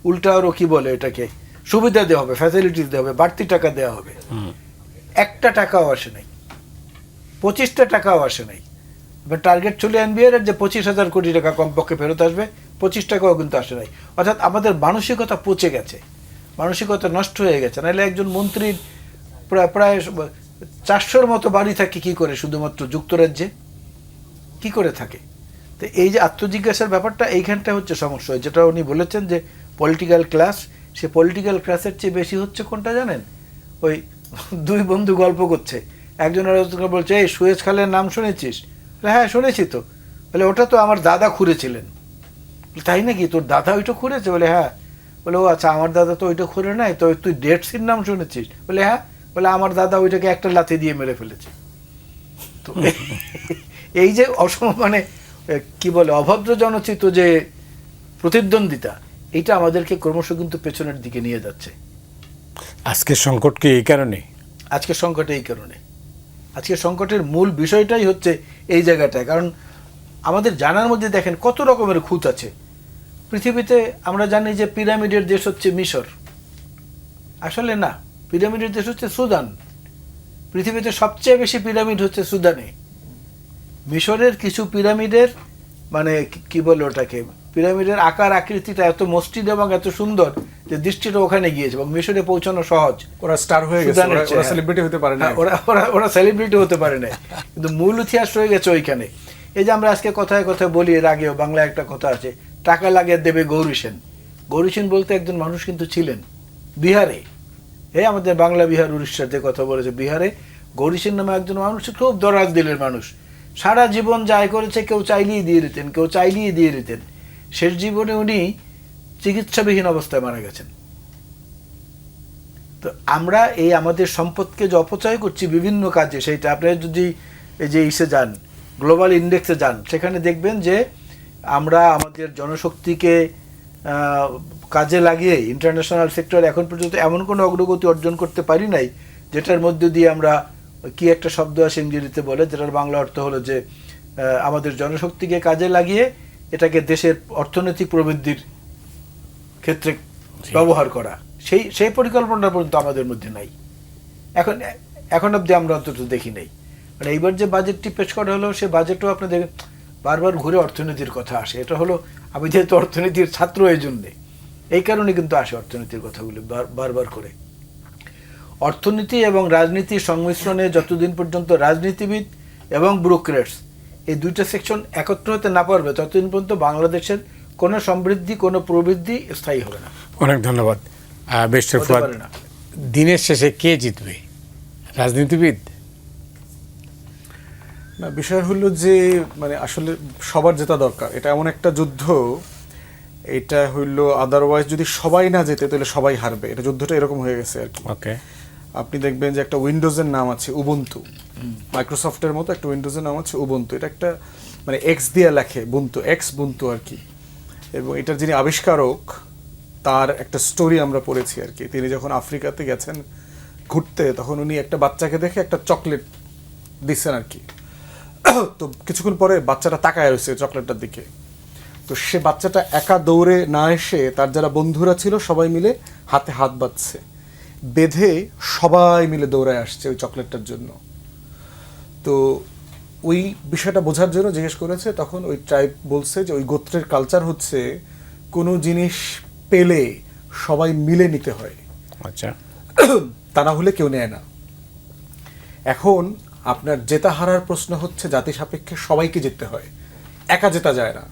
উল্টা আরও কি বলে এটাকে, সুবিধা দেওয়া হবে, ফ্যাসিলিটিস দেওয়া হবে, বাড়তি টাকা দেওয়া হবে। একটা টাকাও আসে নাই, 25টা টাকাও আসে নাই। এবার টার্গেট ছিল এনবিআর যে 25,000 কোটি টাকা কমপক্ষে ফেরত আসবে, 25 টাকাও কিন্তু আসে নাই। অর্থাৎ আমাদের মানসিকতা পচে গেছে, মানসিকতা নষ্ট হয়ে গেছে। নাহলে একজন মন্ত্রীর প্রায় 400-র মতো বাড়ি থাকে কি করে শুধুমাত্র যুক্তরাজ্যে, কি করে থাকে? তো এই যে আত্মজিজ্ঞাসার ব্যাপারটা, এইখানটা হচ্ছে সমস্যা। যেটা উনি বলেছেন যে পলিটিক্যাল ক্লাস, সে পলিটিক্যাল ক্লাসের চেয়ে বেশি হচ্ছে কোনটা জানেন? ওই দুই বন্ধু গল্প করছে, একজন আলোচনা বলছে, এই সুয়েজ খালের নাম শুনেছিস? হ্যাঁ শুনেছি তো। বলে ওটা তো আমার দাদা খুঁড়েছিলেন। তাই নাকি, তোর দাদা ওইটা খুঁড়েছে? বলে হ্যাঁ। বলে ও আচ্ছা, আমার দাদা তো ওইটা খুঁড়ে নাই, তো তুই ডেড সির নাম শুনেছিস? বলে হ্যাঁ। বলে আমার দাদা ওইটাকে একটা লাথি দিয়ে মেরে ফেলেছে। তো এই যে মানে কি বলে অভদ্র জনচিত যে প্রতিদ্বন্দ্বিতা, এটা আমাদেরকে ক্রমশ কিন্তু পেছনের দিকে নিয়ে যাচ্ছে। আজকের সংকট কি এই কারণে? আজকের সংকট এই কারণে, আজকের সংকটের মূল বিষয়টাই হচ্ছে এই জায়গাটায়। কারণ আমাদের জানার মধ্যে দেখেন কত রকমের খুঁত আছে পৃথিবীতে। আমরা জানি যে পিরামিডের দেশ হচ্ছে মিশর, আসলে না, পিরামিডের দেশ হচ্ছে সুদান। পৃথিবীতে সবচেয়ে বেশি পিরামিড হচ্ছে সুদানে। মিশরের কিছু পিরামিডের মানে কি বলে ওটাকে, পিরামিডের আকার আকৃতিটা এত মসৃণ এবং এত সুন্দর যে দৃষ্টিটা ওখানে গিয়েছে, এবং মিশরে পৌঁছানো সহজ। ওরা স্টার হয়ে গেছে, ওরা সেলিব্রিটি হতে পারে না, ওরা সেলিব্রিটি হতে পারে না, কিন্তু মূল ইতিহাস রয়ে গেছে ওইখানে। এই যে আমরা আজকে কথায় কথায় বলি, এর আগেও বাংলায় একটা কথা আছে, টাকা লাগিয়ে দেবে গৌরী সেন। গৌরী সেন বলতে একজন মানুষ কিন্তু ছিলেন বিহারে, এই আমাদের বাংলা বিহার উড়িষ্যার যে কথা বলেছে, বিহারে গৌরী সেন নামে একজন মানুষ, খুব দরাজ দিলের মানুষ। সারা জীবন যাই করেছে কেউ চাইলেই দিয়ে দিতেন, কেউ চাইলেই দিয়ে দিতেন। শেষ জীবনে উনি চিকিৎসাবিহীন অবস্থায় মারা গেছেন। তো আমরা এই আমাদের সম্পদকে যে অপচয় করছি বিভিন্ন কাজে, সেইটা আপনারা যদি এই যে ইসে যান, গ্লোবাল ইন্ডেক্সে যান, সেখানে দেখবেন যে আমরা আমাদের জনশক্তিকে কাজে লাগিয়ে ইন্টারন্যাশনাল সেক্টর এখন পর্যন্ত এমন কোনো অগ্রগতি অর্জন করতে পারি নাই, যেটার মধ্যে দিয়ে আমরা, কি একটা শব্দ আছে ইংরেজিতে বলে, যেটার বাংলা অর্থ হলো যে আমাদের জনশক্তিকে কাজে লাগিয়ে এটাকে দেশের অর্থনৈতিক প্রবৃদ্ধির ক্ষেত্রে ব্যবহার করা, সেই পরিকল্পনা পর্যন্ত আমাদের মধ্যে নাই। এখন অবধি আমরা অন্তত দেখি নাই। মানে এইবার যে বাজেটটি পেশ করা হলো, সে বাজেটও আপনাদের বারবার ঘুরে অর্থনীতির কথা আসে। এটা হলো, আমি যেহেতু অর্থনীতির ছাত্র, এই জন্যে, এই কারণে কিন্তু আসে অর্থনীতির কথাগুলি বারবার করে। অর্থনীতি এবং রাজনীতির সংমিশ্রণে যতদিন পর্যন্ত রাজনীতিবিদ এবং ব্যুরোক্রেটস এই দুইটা সেকশন একত্র হতে না পারবে, ততদিন পর্যন্ত বাংলাদেশের কোনো সমৃদ্ধি, কোনো প্রবৃদ্ধি স্থায়ী হবে না। অনেক ধন্যবাদ বেস্টার ফুয়াদ। দিনের শেষে কে জিতবে, রাজনীতিবিদ? না, বিষয় হলো যে মানে আসলে সবার জেতা দরকার। এটা এমন একটা যুদ্ধ, এটা হইলো আদারওয়াইজ যদি সবাই না জেতে তাহলে সবাই হারবে। এটা যুদ্ধটা এরকম হয়ে গেছে আর কি। ওকে, আপনি দেখবেন যে একটা উইন্ডোজের নাম আছে উবুন্টু, মাইক্রোসফটের মতো একটা উইন্ডোজের নাম আছে উবুন্টু। এটা একটা মানে এক্স দিয়ে লেখে, বুন্তু, এক্স বুন্তু আর কি। এবং এটার যিনি আবিষ্কারক, তার একটা স্টোরি আমরা পড়েছি আর কি। তিনি যখন আফ্রিকাতে গেছেন ঘুরতে, তখন উনি একটা বাচ্চাকে দেখে একটা চকলেট দিচ্ছেন আর কি। তো কিছুক্ষণ পরে বাচ্চাটা তাকায় রয়েছে চকলেটটার দিকে। তো সে বাচ্চাটা একা দৌড়ে না এসে তার যারা বন্ধুরা ছিল সবাই মিলে হাতে হাত বাঁধছে, বেঁধে সবাই মিলে দৌড়ায় আসছে ওই চকলেটটার জন্য। তো ওই বিষয়টা বোঝার জন্য জিজ্ঞেস করেছে, তখন ওই ট্রাইব বলছে যে ওই গোত্রের কালচার হচ্ছে কোনো জিনিস পেলে সবাই মিলে নিতে হয়, আচ্ছা, তা না হলে কেউ নেয় না। এখন আপনার জেতা হারার প্রশ্ন হচ্ছে জাতি সাপেক্ষে সবাইকে জিততে হয়, একা জেতা যায় না।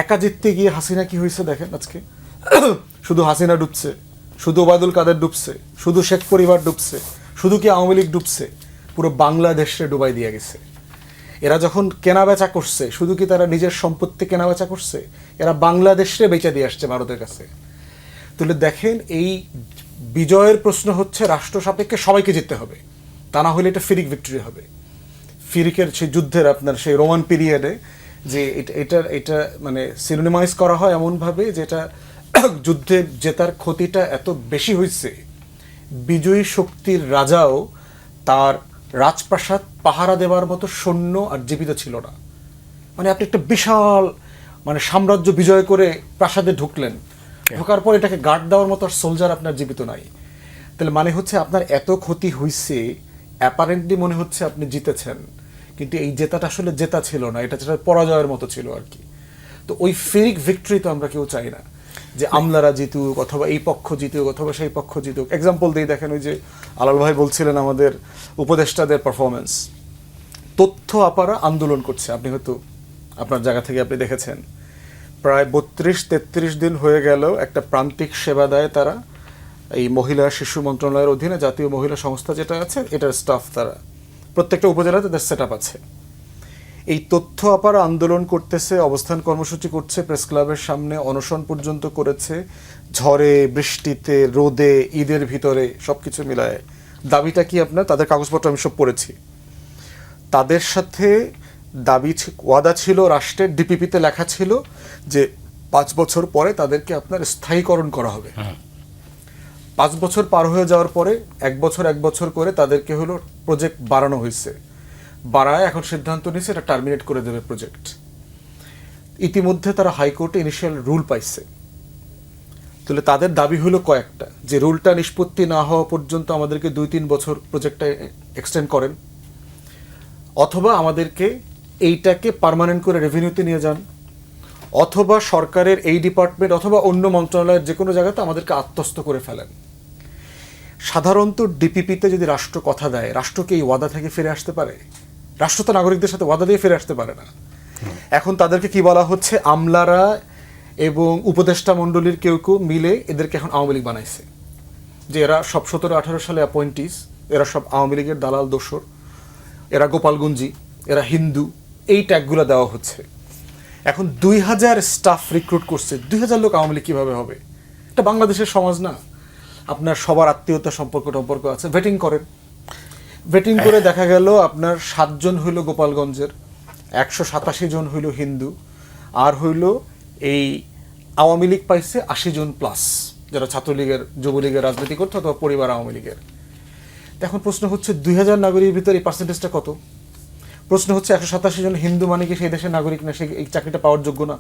একা জিততে গিয়ে হাসিনা কি হয়েছে দেখেন আজকে। শুধু হাসিনা ডুবছে, শুধু ওবায়দুল কাদের ডুবছে, শুধু শেখ পরিবার ডুবছে, শুধু কি আওয়ামী লীগ ডুবছে, পুরো বাংলাদেশে ডুবাই দিয়ে গেছে। এরা যখন কেনাবেচা করছে, শুধু কি তারা নিজের সম্পত্তি কেনাবেচা করছে, এরা বাংলাদেশে বেচা দিয়ে আসছে ভারতের কাছে। তাহলে দেখেন, এই বিজয়ের প্রশ্ন হচ্ছে রাষ্ট্র সাপেক্ষে সবাইকে জিততে হবে, তা না হলে এটা ফিরিক ভিক্টরি হবে। ফিরিকের সেই যুদ্ধের আপনার সেই রোমান পিরিয়ডে যে এটা মানে সিনোনিমাইজ করা হয় এমনভাবে যে এটা যুদ্ধে জেতার ক্ষতিটা এত বেশি হয়েছে, বিজয়ী শক্তির রাজাও তার রাজপ্রাসাদ পাহারা দেওয়ার মতো সৈন্য আর জীবিত ছিল না। মানে আপনি একটা বিশাল মানে সাম্রাজ্য বিজয় করে প্রাসাদে ঢুকলেন, ঢোকার পর এটাকে গার্ড দেওয়ার মতো সোলজার আপনার জীবিত নাই। তাহলে মানে হচ্ছে আপনার এত ক্ষতি হয়েছে, অ্যাপারেন্টলি মনে হচ্ছে আপনি জিতেছেন, কিন্তু এই জেতাটা আসলে জেতা ছিল না, এটা ছিল পরাজয়ের মতো ছিল আর কি। তো ওই ফেক ভিক্টরি তো আমরা কেউ চাই না, যে আমলারা জিতুক অথবা এই পক্ষ জিতুক অথবা সেই পক্ষ জিতুক। এক্সাম্পল দিয়ে দেখেন, ওই যে আলাল ভাই বলছিলেন আমাদের উপদেষ্টাদের পারফরমেন্স, তথ্য আপারা আন্দোলন করছে, আপনি হয়তো আপনার জায়গা থেকে আপনি দেখেছেন, প্রায় 32-33 দিন হয়ে গেল একটা প্রান্তিক সেবা দেয় তারা, এই মহিলা শিশু মন্ত্রণালয়ের অধীনে জাতীয় মহিলা সংস্থা যেটা আছে, এটার স্টাফ তারা প্রত্যেকটা উপজেলাতে তাদের সেট আপ আছে। এই তথ্য আপারা আন্দোলন করতেছে, অবস্থান কর্মসূচি করছে, প্রেস ক্লাবের সামনে অনশন পর্যন্ত করেছে, ঝড়ে বৃষ্টিতে রোদে ঈদের ভিতরে সবকিছু মিলায়। দাবিটা কি আপনার? তাদের কাগজপত্র আমি সব পড়েছি। তাদের সাথে ওয়াদা ছিল রাষ্ট্রের, ডিপিপিতে লেখা ছিল যে 5 বছর পরে তাদেরকে আপনার স্থায়ীকরণ করা হবে। 5 বছর পার হয়ে যাওয়ার পরে 1 বছর করে তাদেরকে হলো প্রজেক্ট বাড়ানো হয়েছে, বাড়ায় এখন সিদ্ধান্ত নিয়েছে এটা টার্মিনেট করে দেবে প্রজেক্ট। ইতিমধ্যে তারা হাইকোর্টে ইনিশিয়াল রুল পাইছে। তাহলে তাদের দাবি হলো কয়েকটা, যে রুলটা নিষ্পত্তি না হওয়া পর্যন্ত আমাদেরকে 2-3 বছর প্রজেক্টটা এক্সটেন্ড করেন, অথবা আমাদেরকে এইটাকে পার্মানেন্ট করে রেভিনিউতে নিয়ে যান, অথবা সরকারের এই ডিপার্টমেন্ট অথবা অন্য মন্ত্রণালয়ের যে কোনো জায়গাতে আমাদেরকে আত্মস্থ করে ফেলেন। সাধারণত ডিপিপিতে যদি রাষ্ট্র কথা দেয়, রাষ্ট্রকে এই ওয়াদা থেকে ফিরে আসতে পারে? রাষ্ট্র তো নাগরিকদের সাথে ওয়াদা দিয়ে ফিরে আসতে পারে না। এখন তাদেরকে কি বলা হচ্ছে, আমলারা এবং উপদেষ্টা মণ্ডলীর কেউ কেউ মিলে এদেরকে এখন আওয়ামী লীগ বানাইছে, যে এরা সব 17-18 সালে অ্যাপয়েন্টিস, এরা সব আওয়ামী লীগের দালাল দোসর, এরা গোপালগঞ্জি, এরা হিন্দু, এই ট্যাগগুলো দেওয়া হচ্ছে। এখন 2000 স্টাফ রিক্রুট করছে, 2000 লোক আওয়ামী লীগ কীভাবে হবে? এটা বাংলাদেশের সমাজ না। আপনার সবার আত্মীয়তা সম্পর্ক আছে, ভেটিং করেন, ভেটিং করে দেখা গেল আপনার 7 জন হইল গোপালগঞ্জের, 187 জন হইল হিন্দু, আর হইল এই আওয়ামী লীগ পাইছে 80 জন প্লাস, যারা ছাত্রলীগের যুবলীগের রাজনীতি করতো অথবা পরিবার আওয়ামী লীগের। এখন প্রশ্ন হচ্ছে 2000 নাগরিকের ভিতরে এই পার্সেন্টেজটা কত? প্রশ্ন হচ্ছে 187 জন হিন্দু মানে কি সেই দেশের নাগরিক না, সে এই চাকরিটা পাওয়ার যোগ্য না?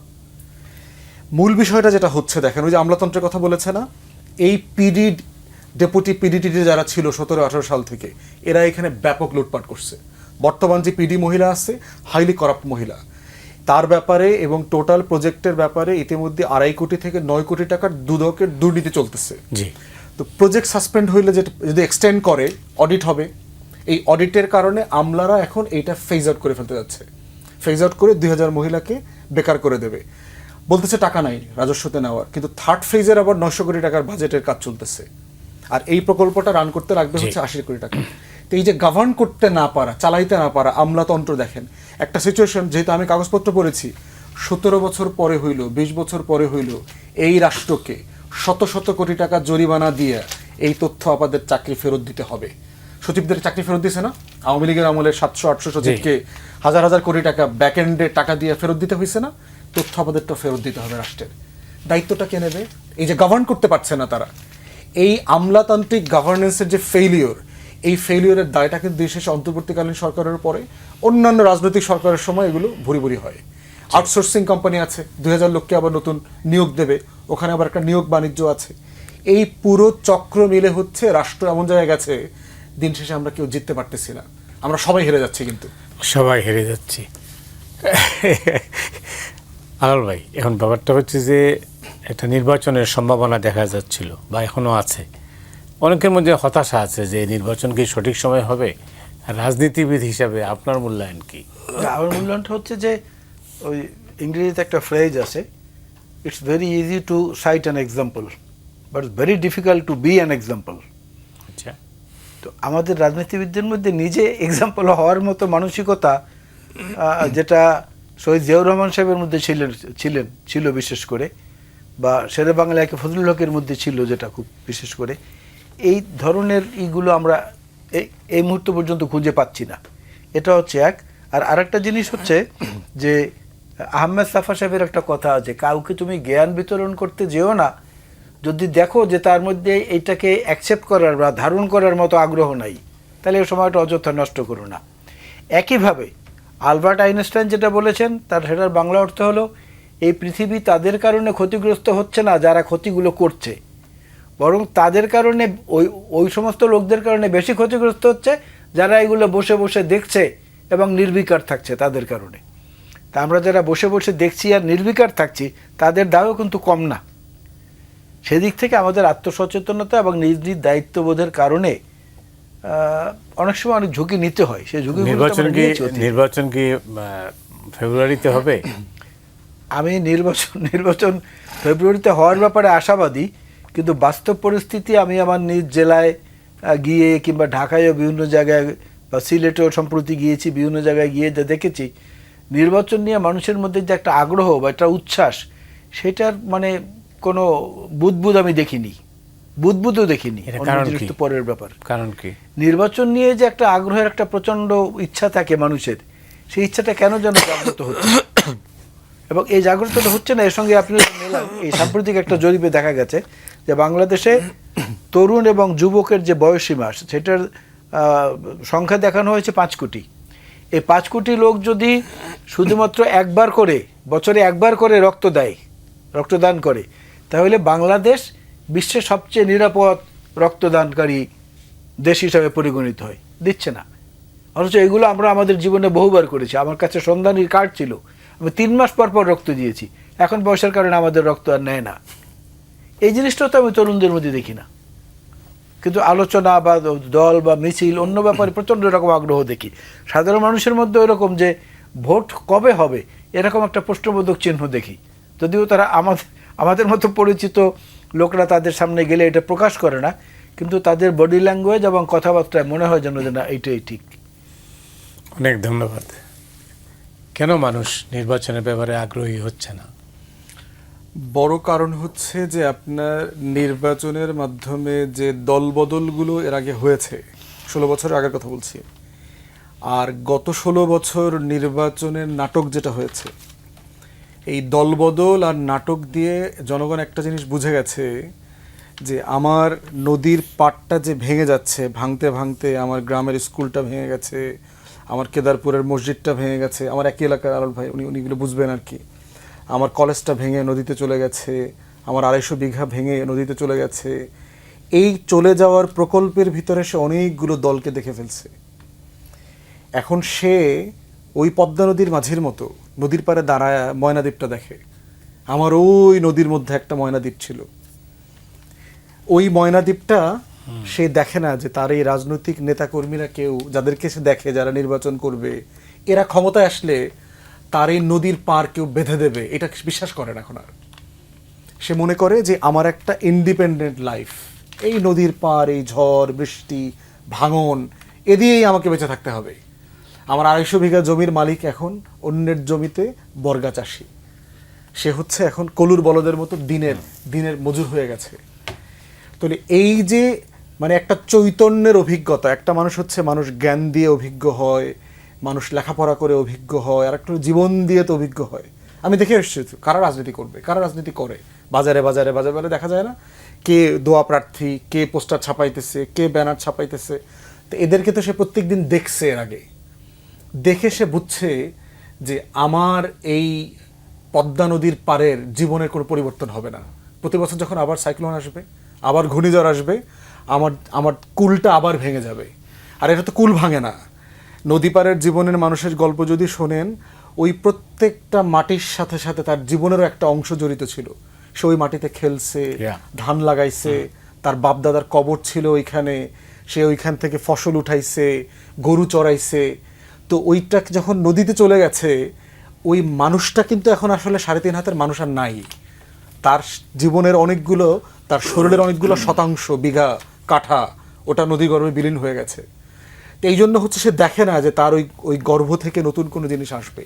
মূল বিষয়টা যেটা হচ্ছে দেখেন, ওই যে আমলাতন্ত্রের কথা বলেছে না, এই পিডি ডেপুটি পিডিটিতে যারা ছিল 17-18 সাল থেকে, এরা এখানে ব্যাপক লুটপাট করছে। বর্তমান যে পিডি মহিলা আছে, হাইলি করাপ্ট মহিলা, তার ব্যাপারে এবং টোটাল প্রজেক্টের ব্যাপারে ইতিমধ্যে 2.5 কোটি থেকে 9 কোটি টাকার দুদকের দুর্নীতি চলতেছে। জি। তো প্রজেক্ট সাসপেন্ড হইলে যেটা যদি এক্সটেন্ড করে, অডিট হবে, এই অডিটের কারণে আমলারা এখন এইটা ফেজ আউট করে ফেলতে যাচ্ছে, ফেজ আউট করে 2000 মহিলাকে বেকার করে দেবে। বলতেছে টাকা নাই রাজস্বতে নেওয়ার, কিন্তু থার্ড ফেজের আবার 900 কোটি টাকার বাজেটের কাজ চলতেছে, আর এই প্রকল্পটা রান করতে লাগবে হচ্ছে 80 কোটি টাকা। তো এই যে গভর্ন করতে না পারা, চালাইতে না পারা আমলাতন্ত্র, দেখেন একটা সিচুয়েশন, যেহেতু আমি কাগজপত্র পড়েছি, 17 বছর পরে হইল, 20 বছর পরে হইল, এই রাষ্ট্রকে শত কোটি টাকা জরিমানা দিয়ে এই তথ্য আপাদের চাকরি ফেরত দিতে হবে। সচিবদের চাকরি ফেরত দিয়েছে না আওয়ামী লীগের আমলে, 700-800 সচিবকে হাজার কোটি টাকা ব্যাকএন্ডে টাকা দিয়ে ফেরত দিতে হয়েছে না? তথ্য আপাদেরটা ফেরত দিতে হবে রাষ্ট্রের। দায়িত্বটা কে নেবে? এই যে গভর্ন করতে পারছে না তারা, এই আমলাতান্ত্রিক গভর্নেন্সের যে ফেইলিওর, এই ফেইলিওরের দায়টা কিন্তু দেশ শেষে অন্তর্বর্তীকালীন সরকারের পরে, অন্যান্য রাজনৈতিক সরকারের সময় এগুলো ভুরি হয়। আউটসোর্সিং কোম্পানি আছে, 2000 লোককে আবার নতুন নিয়োগ দেবে, ওখানে আবার একটা নিয়োগ বাণিজ্য আছে। এই পুরো চক্র মিলে হচ্ছে রাষ্ট্র এমন জায়গায় গেছে, দিন শেষে আমরা কেউ জিততে পারতেছি না, আমরা সবাই হেরে যাচ্ছি। কিন্তু সবাই হেরে যাচ্ছি। আলাল ভাই, এখন ব্যাপারটা হচ্ছে যে একটা নির্বাচনের সম্ভাবনা দেখা যাচ্ছিল বা এখনও আছে, অনেকের মধ্যে হতাশা আছে যে নির্বাচন কি সঠিক সময় হবে? রাজনীতিবিদ হিসাবে আপনার মূল্যায়ন কি? আমার মূল্যায়নটা হচ্ছে যে ওই ইংরেজিতে একটা ফ্রেজ আছে, it's very easy to cite an example but very difficult to be an example. আচ্ছা, তো আমাদের রাজনীতিবিদদের মধ্যে নিজে এক্সাম্পল হওয়ার মতো মানসিকতা, যেটা শহীদ জিয়াউর রহমান সাহেবের মধ্যে ছিল বিশেষ করে, বা শেরে বাংলা একে ফজলুল হকের মধ্যে ছিল, যেটা খুব বিশেষ করে, এই ধরনের ইগুলো আমরা এই মুহূর্ত পর্যন্ত খুঁজে পাচ্ছি না। এটা হচ্ছে এক। আর আরেকটা জিনিস হচ্ছে যে আহমেদ সাফা সাহেবের একটা কথা আছে, কাউকে তুমি জ্ঞান বিতরণ করতে যেও না যদি দেখো যে তার মধ্যে এইটাকে অ্যাকসেপ্ট করার বা ধারণ করার মতো আগ্রহ নাই, তাহলে এই সময়টা অযথা নষ্ট করো না। একইভাবে আলবার্ট আইনস্টাইন যেটা বলেছেন, সেটার বাংলা অর্থ হলো, এই পৃথিবী তাদের কারণে ক্ষতিগ্রস্ত হচ্ছে না যারা ক্ষতিগুলো করছে, বরং তাদের কারণে ওই সমস্ত লোকদের কারণে বেশি ক্ষতিগ্রস্ত হচ্ছে যারা এগুলো বসে বসে দেখছে এবং নির্বিকার থাকছে তাদের কারণে। তা আমরা যারা বসে বসে দেখছি আর নির্বিকার থাকছি তাদের দায়ও কিন্তু কম না। সেদিক থেকে আমাদের আত্মসচেতনতা এবং নিজ নিজ দায়িত্ববোধের কারণে অনেক সময় অনেক ঝুঁকি নিতে হয়। সেই ঝুঁকি নির্বাচন কি ফেব্রুয়ারিতে হবে? আমি নির্বাচন ফেব্রুয়ারিতে হওয়ার ব্যাপারে আশাবাদী, কিন্তু বাস্তব পরিস্থিতি আমি আমার নিজ জেলায় গিয়ে কিংবা ঢাকায়ও বিভিন্ন জায়গায় বা সিলেটেও সম্প্রতি গিয়েছি, বিভিন্ন জায়গায় গিয়ে যা দেখেছি নির্বাচন নিয়ে মানুষের মধ্যে যে একটা আগ্রহ বা একটা উচ্ছ্বাস, সেটার মানে কোনো বুদবুদ আমি দেখিনি, বুদবুদও দেখিনি। পরের ব্যাপার, কারণ কি নির্বাচন নিয়ে যে একটা আগ্রহের একটা প্রচণ্ড ইচ্ছা থাকে মানুষের, সেই ইচ্ছাটা কেন যেন জাগ্রত হচ্ছে, এবং এই জাগ্রতটা হচ্ছে না। এর সঙ্গে আপনি মেলান, এই সাম্প্রতিক একটা জরিপে দেখা গেছে যে বাংলাদেশে তরুণ এবং যুবকের যে বয়সীমা সেটার সংখ্যা দেখানো হয়েছে 5 কোটি। এই 5 কোটি লোক যদি শুধুমাত্র একবার করে, বছরে একবার করে রক্তদান করে, তাহলে বাংলাদেশ বিশ্বের সবচেয়ে নিরাপদ রক্তদানকারী দেশ হিসাবে পরিগণিত হয়। দিচ্ছে না, অথচ এগুলো আমরা আমাদের জীবনে বহুবার করেছি। আমার কাছে সন্ধানীর কার্ড ছিল, আমি 3 মাস পর পর রক্ত দিয়েছি। এখন বয়সের কারণে আমাদের রক্ত আর নেয় না। এই জিনিসটা তো আমি তরুণদের মধ্যে দেখি না, কিন্তু আলোচনা বা দল বা মিছিল অন্য ব্যাপারে প্রচণ্ড রকম আগ্রহ দেখি। সাধারণ মানুষের মধ্যে এরকম যে ভোট কবে হবে এরকম একটা প্রশ্নবোধক চিহ্ন দেখি, যদিও তারা আমাদের মতো পরিচিত লোকরা তাদের সামনে গেলে এটা প্রকাশ করে না, কিন্তু তাদের বডি ল্যাঙ্গুয়েজ এবং কথাবার্তায় মনে হয় যেন যে না এইটাই ঠিক। অনেক ধন্যবাদ। কেন মানুষ নির্বাচনের ব্যাপারে আগ্রহী হচ্ছে না? বড় কারণ হচ্ছে যে আপনার নির্বাচনের মাধ্যমে যে দলবদলগুলো এর আগে হয়েছে, 16 বছর আগের কথা বলছি, আর গত 16 বছর নির্বাচনের নাটক যেটা হয়েছে, এই দলবদল আর নাটক দিয়ে জনগণ একটা জিনিস বুঝে গেছে যে আমার নদীর পাড়টা যে ভেঙে যাচ্ছে, ভাঙতে ভাঙতে আমার গ্রামের স্কুলটা ভেঙে গেছে, আমার কেদারপুরের মসজিদটা ভেঙে গেছে, আমার একই এলাকার আলাল ভাই উনিগুলো বুঝবেন আর কি, আমার কলেজটা ভেঙে নদীতে চলে গেছে, আমার 250 বিঘা ভেঙে নদীতে চলে গেছে। এই চলে যাওয়ার প্রকল্পের ভিতরে সে অনেকগুলো দলকে দেখে ফেলছে। এখন সে ওই পদ্মা নদীর মাঝির মতো নদীর পাড়ে দাঁড়ায় ময়নাদ্বীপটা দেখে। আমার ওই নদীর মধ্যে একটা ময়নাদ্বীপ ছিল, ওই ময়নাদ্বীপটা সে দেখে না যে তার এই রাজনৈতিক নেতাকর্মীরা কেউ যাদেরকে সে দেখে যারা নির্বাচন করবে, এরা ক্ষমতায় আসলে তার এই নদীর পার কেউ বেঁধে দেবে, এটা বিশ্বাস করে না এখন আর। সে মনে করে যে আমার একটা ইন্ডিপেন্ডেন্ট লাইফ, এই নদীর পার, এই ঝড় বৃষ্টি ভাঙন এ দিয়েই আমাকে বেঁচে থাকতে হবে। আমার 250 বিঘা জমির মালিক এখন অন্যের জমিতে বর্গা চাষি, সে হচ্ছে এখন কলুর বলদের মতো দিনের মজুর হয়ে গেছে। তাহলে এই যে মানে একটা চৈতন্যের অভিজ্ঞতা, একটা মানুষ হচ্ছে মানুষ জ্ঞান দিয়ে অভিজ্ঞ হয়, মানুষ লেখাপড়া করে অভিজ্ঞ হয়, আর একটা জীবন দিয়ে তো অভিজ্ঞ হয়। আমি দেখে এসেছি কারা রাজনীতি করবে, কারা রাজনীতি করে। বাজারে বাজারে বাজারে বাজারে দেখা যায় না কে দোয়া প্রার্থী, কে পোস্টার ছাপাইতেছে, কে ব্যানার ছাপাইতেছে। তো এদেরকে তো সে প্রত্যেক দিন দেখছে, এর আগে দেখে সে বুঝছে যে আমার এই পদ্মা নদীর পাড়ের জীবনের কোনো পরিবর্তন হবে না। প্রতি বছর যখন আবার সাইক্লোন আসবে, আবার ঘূর্ণিঝড় আসবে, আমার কুলটা আবার ভেঙে যাবে। আর এটা তো কুল ভাঙে না। নদী পাড়ের জীবনের মানুষের গল্প যদি শোনেন, ওই প্রত্যেকটা মাটির সাথে সাথে তার জীবনেরও একটা অংশ জড়িত ছিল। সে ওই মাটিতে খেলছে, ধান লাগাইছে, তার বাপদাদার কবর ছিল ওইখানে, সে ওইখান থেকে ফসল উঠাইছে, গরু চড়াইছে। তো ওইটা যখন নদীতে চলে গেছে, ওই মানুষটা কিন্তু এখন আসলে 3.5 হাতের মানুষ আর নাই। তার জীবনের অনেকগুলো, তার শরীরের অনেকগুলো শতাংশ, বিঘা কাঠা, ওটা নদী গর্ভে বিলীন হয়ে গেছে। এই জন্য হচ্ছে সে দেখে না যে তার ওই গর্ভ থেকে নতুন কোনো জিনিস আসবে।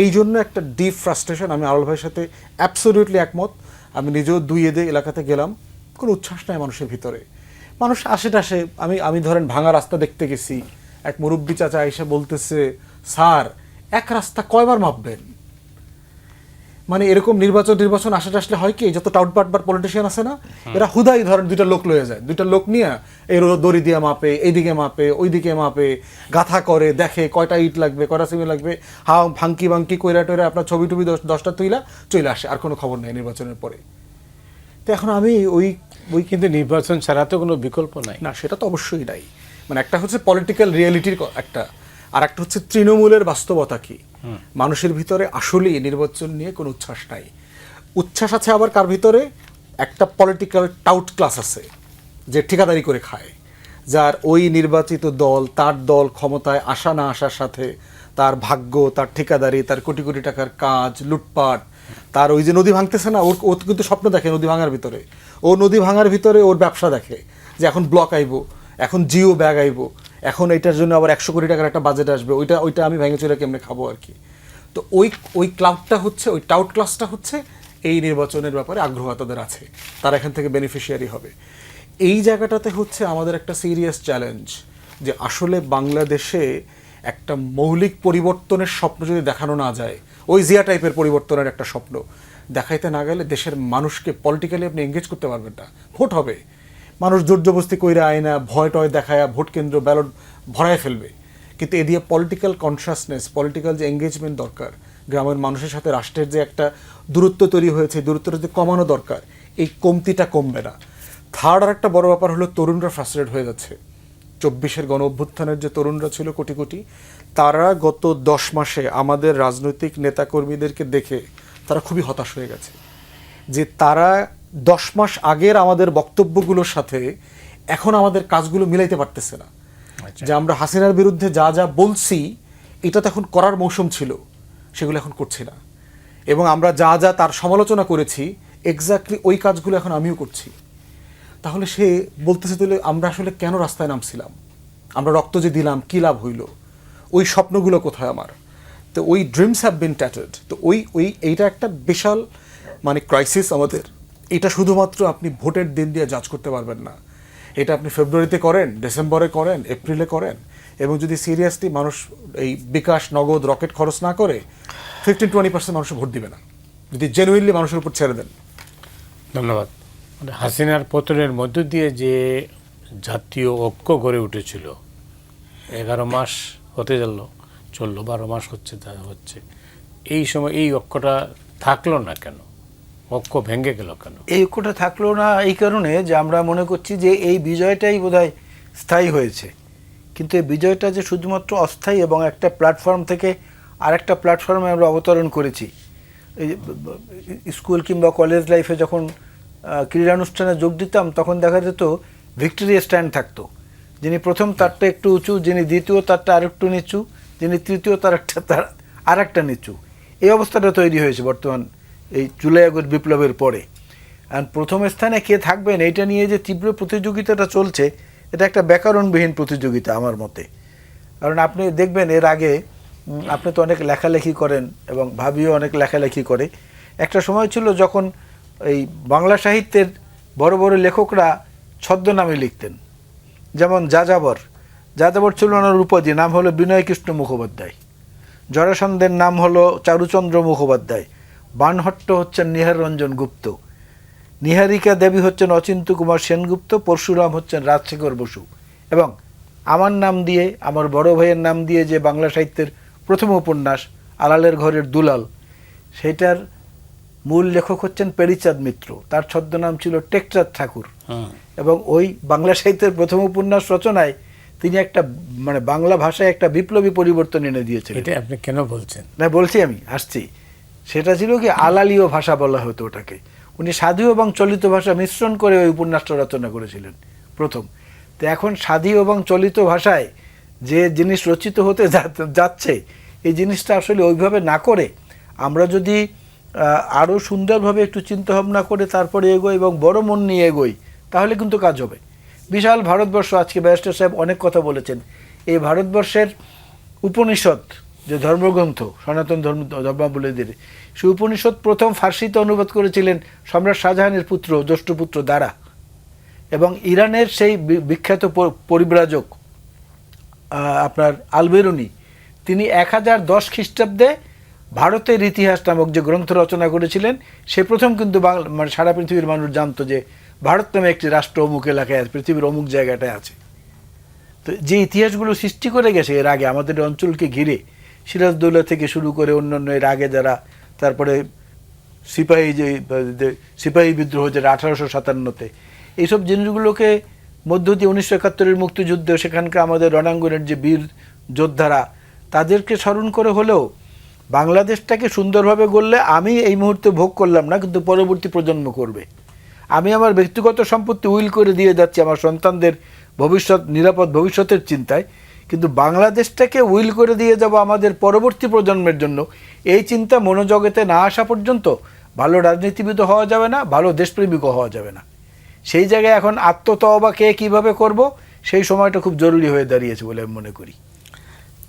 এই জন্য একটা ডিপ ফ্রাস্ট্রেশন। আমি আরল ভাইয়ের সাথে অ্যাবসলিউটলি একমত। আমি নিজেও 2 ঈদে এলাকাতে গেলাম, কোনো উচ্ছ্বাস নাই মানুষের ভিতরে। মানুষ আসে আমি ধরেন ভাঙা রাস্তা দেখতে গেছি, এক মুরব্বী চাচা এসে বলতেছে, স্যার এক রাস্তা কয়বার মাপবেন? মানে এরকম নির্বাচন আসলে হয় কি, যত টাউটপাটবার পলিটিশিয়ান আছে না, এরা হুদাই ধরেন 2টা লোক লয়ে যায়, 2টা লোক নিয়ে এই দড়ি দিয়ে মাপে, এইদিকে মাপে, ওইদিকে মাপে, গাথা করে, দেখে কয়টা ইট লাগবে, কয়টা সিমেন্ট লাগবে, ভাঙ্কি বাঙ্কি কইরা টইরা আপনার ছবি টবি 10টা তুইলা চলে আসে, আর কোনো খবর নেই নির্বাচনের পরে। তো এখন আমি ওই কিন্তু নির্বাচন ছাড়া তো কোনো বিকল্প নাই না, সেটা তো অবশ্যই নাই। মানে একটা হচ্ছে পলিটিক্যাল রিয়েলিটির একটা, আর একটা হচ্ছে তৃণমূলের বাস্তবতা কি। মানুষের ভিতরে আসলেই নির্বাচন নিয়ে কোনো উচ্ছ্বাস নাই। উচ্ছ্বাস আছে আবার কার ভিতরে, একটা পলিটিক্যাল টাউট ক্লাস আছে যে ঠিকাদারি করে খায়, যার ওই নির্বাচিত দল, তার দল ক্ষমতায় আসা না আসার সাথে তার ভাগ্য, তার ঠিকাদারি, তার কোটি কোটি টাকার কাজ, লুটপাট, তার ওই যে নদী ভাঙতেছে না, ও কিন্তু স্বপ্ন দেখে নদী ভাঙার ভিতরে, ও নদী ভাঙার ভিতরে ওর ব্যবসা দেখে যে এখন ব্লক আইবো, এখন জিও ব্যাগ আইবো, এখন এইটার জন্য আবার 100 কোটি টাকার একটা বাজেট আসবে, ওইটা আমি ভেঙে চুরে কেমনে খাবো আর কি। তো ওই ক্লাউডটা হচ্ছে, ওই টাউট ক্লাসটা হচ্ছে এই নির্বাচনের ব্যাপারে আগ্রহ তাদের আছে, তারা এখান থেকে বেনিফিশিয়ারি হবে। এই জায়গাটাতে হচ্ছে আমাদের একটা সিরিয়াস চ্যালেঞ্জ যে আসলে বাংলাদেশে একটা মৌলিক পরিবর্তনের স্বপ্ন যদি দেখানো না যায়, ওই জিয়া টাইপের পরিবর্তনের একটা স্বপ্ন দেখাইতে না গেলে দেশের মানুষকে পলিটিক্যালি আপনি এঙ্গেজ করতে পারবেন না। ভোট হবে, মানুষ জোর জবরদস্তি কইরা আয় না, ভয় টয় দেখায় ভোট কেন্দ্র ব্যালট ভরায় ফেলবে, কিন্তু এ দিয়ে পলিটিক্যাল কনসাসনেস, পলিটিক্যাল যে এঙ্গেজমেন্ট দরকার, গ্রামের মানুষের সাথে রাষ্ট্রের যে একটা দূরত্ব তৈরি হয়েছে, দূরত্বটা যদি কমানো দরকার, এই কমতিটা কমবে না। থার্ড আর একটা বড় ব্যাপার হলো তরুণরা ফ্রাস্ট্রেট হয়ে যাচ্ছে। 24-এর গণ অভ্যুত্থানের যে তরুণরা ছিল কোটি কোটি, তারা গত 10 মাসে আমাদের রাজনৈতিক নেতাকর্মীদেরকে দেখে তারা খুবই হতাশ হয়ে গেছে যে তারা 10 মাস আগের আমাদের বক্তব্যগুলোর সাথে এখন আমাদের কাজগুলো মিলাইতে পারতেছে না। যে আমরা হাসিনার বিরুদ্ধে যা যা বলছি এটা তো এখন করার মৌসুম ছিল, সেগুলো এখন করছি না, এবং আমরা যা যা তার সমালোচনা করেছি এক্স্যাক্টলি ওই কাজগুলো এখন আমিও করছি। তাহলে সে বলতেছে তাহলে আমরা আসলে কেন রাস্তায় নামছিলাম, আমরা রক্ত যে দিলাম কী লাভ হইল, ওই স্বপ্নগুলো কোথায় আমার? তো ওই ড্রিমস হ্যাভ বিন ট্যাটার্ড। তো এইটা একটা বিশাল মানে ক্রাইসিস আমাদের। এটা শুধুমাত্র আপনি ভোটের দিন দিয়ে জাজ করতে পারবেন না, এটা আপনি ফেব্রুয়ারিতে করেন, ডিসেম্বরে করেন, এপ্রিলে করেন, এবং যদি সিরিয়াসলি মানুষ এই বিকাশ নগদ রকেট খরচ না করে 15-20% মানুষ ভোট দিবে না, যদি জেনুইনলি মানুষের উপর ছেড়ে দেন। ধন্যবাদ। হাসিনার পতনের মধ্য দিয়ে যে জাতীয় ঐক্য গড়ে উঠেছিল, 11 মাস হতে চললো 12 মাস হচ্ছে, এই সময় এই ঐক্যটা থাকলো না কেন? ঐক্য ভেঙে গেল কেন? এই ঐক্যটা থাকলো না এই কারণে যে আমরা মনে করছি যে এই বিজয়টাই বোধহয় স্থায়ী হয়েছে, কিন্তু এই বিজয়টা যে শুধুমাত্র অস্থায়ী এবং একটা প্ল্যাটফর্ম থেকে আরেকটা প্ল্যাটফর্মে আমরা অবতরণ করেছি। এই স্কুল কিংবা কলেজ লাইফে যখন ক্রীড়ানুষ্ঠানে যোগ দিতাম তখন দেখা যেত ভিক্টোরিয়া স্ট্যান্ড থাকতো, যিনি প্রথম তারটা একটু উঁচু, যিনি দ্বিতীয় তারটা আরেকটু নিচু, যিনি তৃতীয় তার আরেকটা নিচু। এই অবস্থাটা তৈরি হয়েছে বর্তমান এই জুলাই আগস্ট বিপ্লবের পরে। আর প্রথম স্থানে কে থাকবেন এইটা নিয়ে যে তীব্র প্রতিযোগিতাটা চলছে, এটা একটা ব্যাকরণবিহীন প্রতিযোগিতা আমার মতে। কারণ আপনি দেখবেন এর আগে আপনি তো অনেক লেখালেখি করেন এবং ভাবিও অনেক লেখালেখি করে। একটা সময় ছিল যখন এই বাংলা সাহিত্যের বড় বড় লেখকরা ছদ্মনামে লিখতেন, যেমন যাযাবর ছিল ওনার উপাধি, নাম হলো বিনয়কৃষ্ণ মুখোপাধ্যায়, জরাসন্ধের নাম হলো চারুচন্দ্র মুখোপাধ্যায়, বানহট্ট হচ্ছেন নিহার রঞ্জন গুপ্ত, নিহারিকা দেবী হচ্ছেন অচিন্ত কুমার সেনগুপ্ত, পরশুরাম হচ্ছেন রাজশেখর বসু। এবং আমার নাম দিয়ে, আমার বড় ভাইয়ের নাম দিয়ে যে বাংলা সাহিত্যের প্রথম উপন্যাস আলালের ঘরের দুলাল, সেইটার মূল লেখক হচ্ছেন পেরিচাঁদ মিত্র, তার ছদ্মনাম ছিল টেকচাঁদ ঠাকুর। এবং ওই বাংলা সাহিত্যের প্রথম উপন্যাস রচনায় তিনি একটা মানে বাংলা ভাষায় একটা বিপ্লবী পরিবর্তন এনে দিয়েছেন। এটা আপনি কেন বলছেন? না বলছি, আমি আসছি। সেটা ছিল কি আলালীয় ভাষা বলা হতো ওটাকে। উনি সাধু এবং চলিত ভাষা মিশ্রণ করে ওই উপন্যাসটা রচনা করেছিলেন প্রথম। তো এখন সাধু এবং চলিত ভাষায় যে জিনিস রচিত হতে যাচ্ছে, এই জিনিসটা আসলে ওইভাবে না করে আমরা যদি আরও সুন্দরভাবে একটু চিন্তাভাবনা করে তারপরে এগোই এবং বড় মন নিয়ে এগোই, তাহলে কিন্তু কাজ হবে। বিশাল ভারতবর্ষ, আজকে ব্যারিস্টার সাহেব অনেক কথা বলেছেন, এই ভারতবর্ষের উপনিষদ যে ধর্মগ্রন্থ সনাতন ধর্মাবলম্বীদের, সেই উপনিষদ প্রথম ফার্সিতে অনুবাদ করেছিলেন সম্রাট শাহজাহানের পুত্র জ্যেষ্ঠপুত্র দ্বারা। এবং ইরানের সেই বিখ্যাত পরিব্রাজক আপনার আলবেরুনি, তিনি 1010 খ্রিস্টাব্দে ভারতের ইতিহাস নামক যে গ্রন্থ রচনা করেছিলেন, সে প্রথম কিন্তু মানে সারা পৃথিবীর মানুষ জানতো যে ভারত নামে একটি রাষ্ট্র অমুক এলাকায় আছে, পৃথিবীর অমুক জায়গাটায় আছে। তো যে ইতিহাসগুলো সৃষ্টি করে গেছে এর আগে আমাদের অঞ্চলকে ঘিরে, সিরাজদৌল্লা থেকে শুরু করে অন্যান্য এর আগে যারা, তারপরে সিপাহী বিদ্রোহ যেটা 1857-তে, এইসব জিনিসগুলোকে মধ্য দিয়ে 1971-এর মুক্তিযুদ্ধ, সেখানকার আমাদের রণাঙ্গনের যে বীর যোদ্ধারা, তাদেরকে স্মরণ করে হলেও বাংলাদেশটাকে সুন্দরভাবে গড়লে আমি এই মুহূর্তে ভোগ করলাম না, কিন্তু পরবর্তী প্রজন্ম করবে। আমি আমার ব্যক্তিগত সম্পত্তি উইল করে দিয়ে যাচ্ছি আমার সন্তানদের ভবিষ্যৎ, নিরাপদ ভবিষ্যতের চিন্তায়, কিন্তু বাংলাদেশটাকে উইল করে দিয়ে যাব আমাদের পরবর্তী প্রজন্মের জন্য। এই চিন্তা মনোজগতে না আসা পর্যন্ত ভালো রাজনীতিবিদ হওয়া যাবে না, ভালো দেশপ্রেমিকও হওয়া যাবে না। সেই জায়গায় এখন আত্মতওবা কে কীভাবে করব, সেই সময়টা খুব জরুরি হয়ে দাঁড়িয়েছে বলে আমি মনে করি।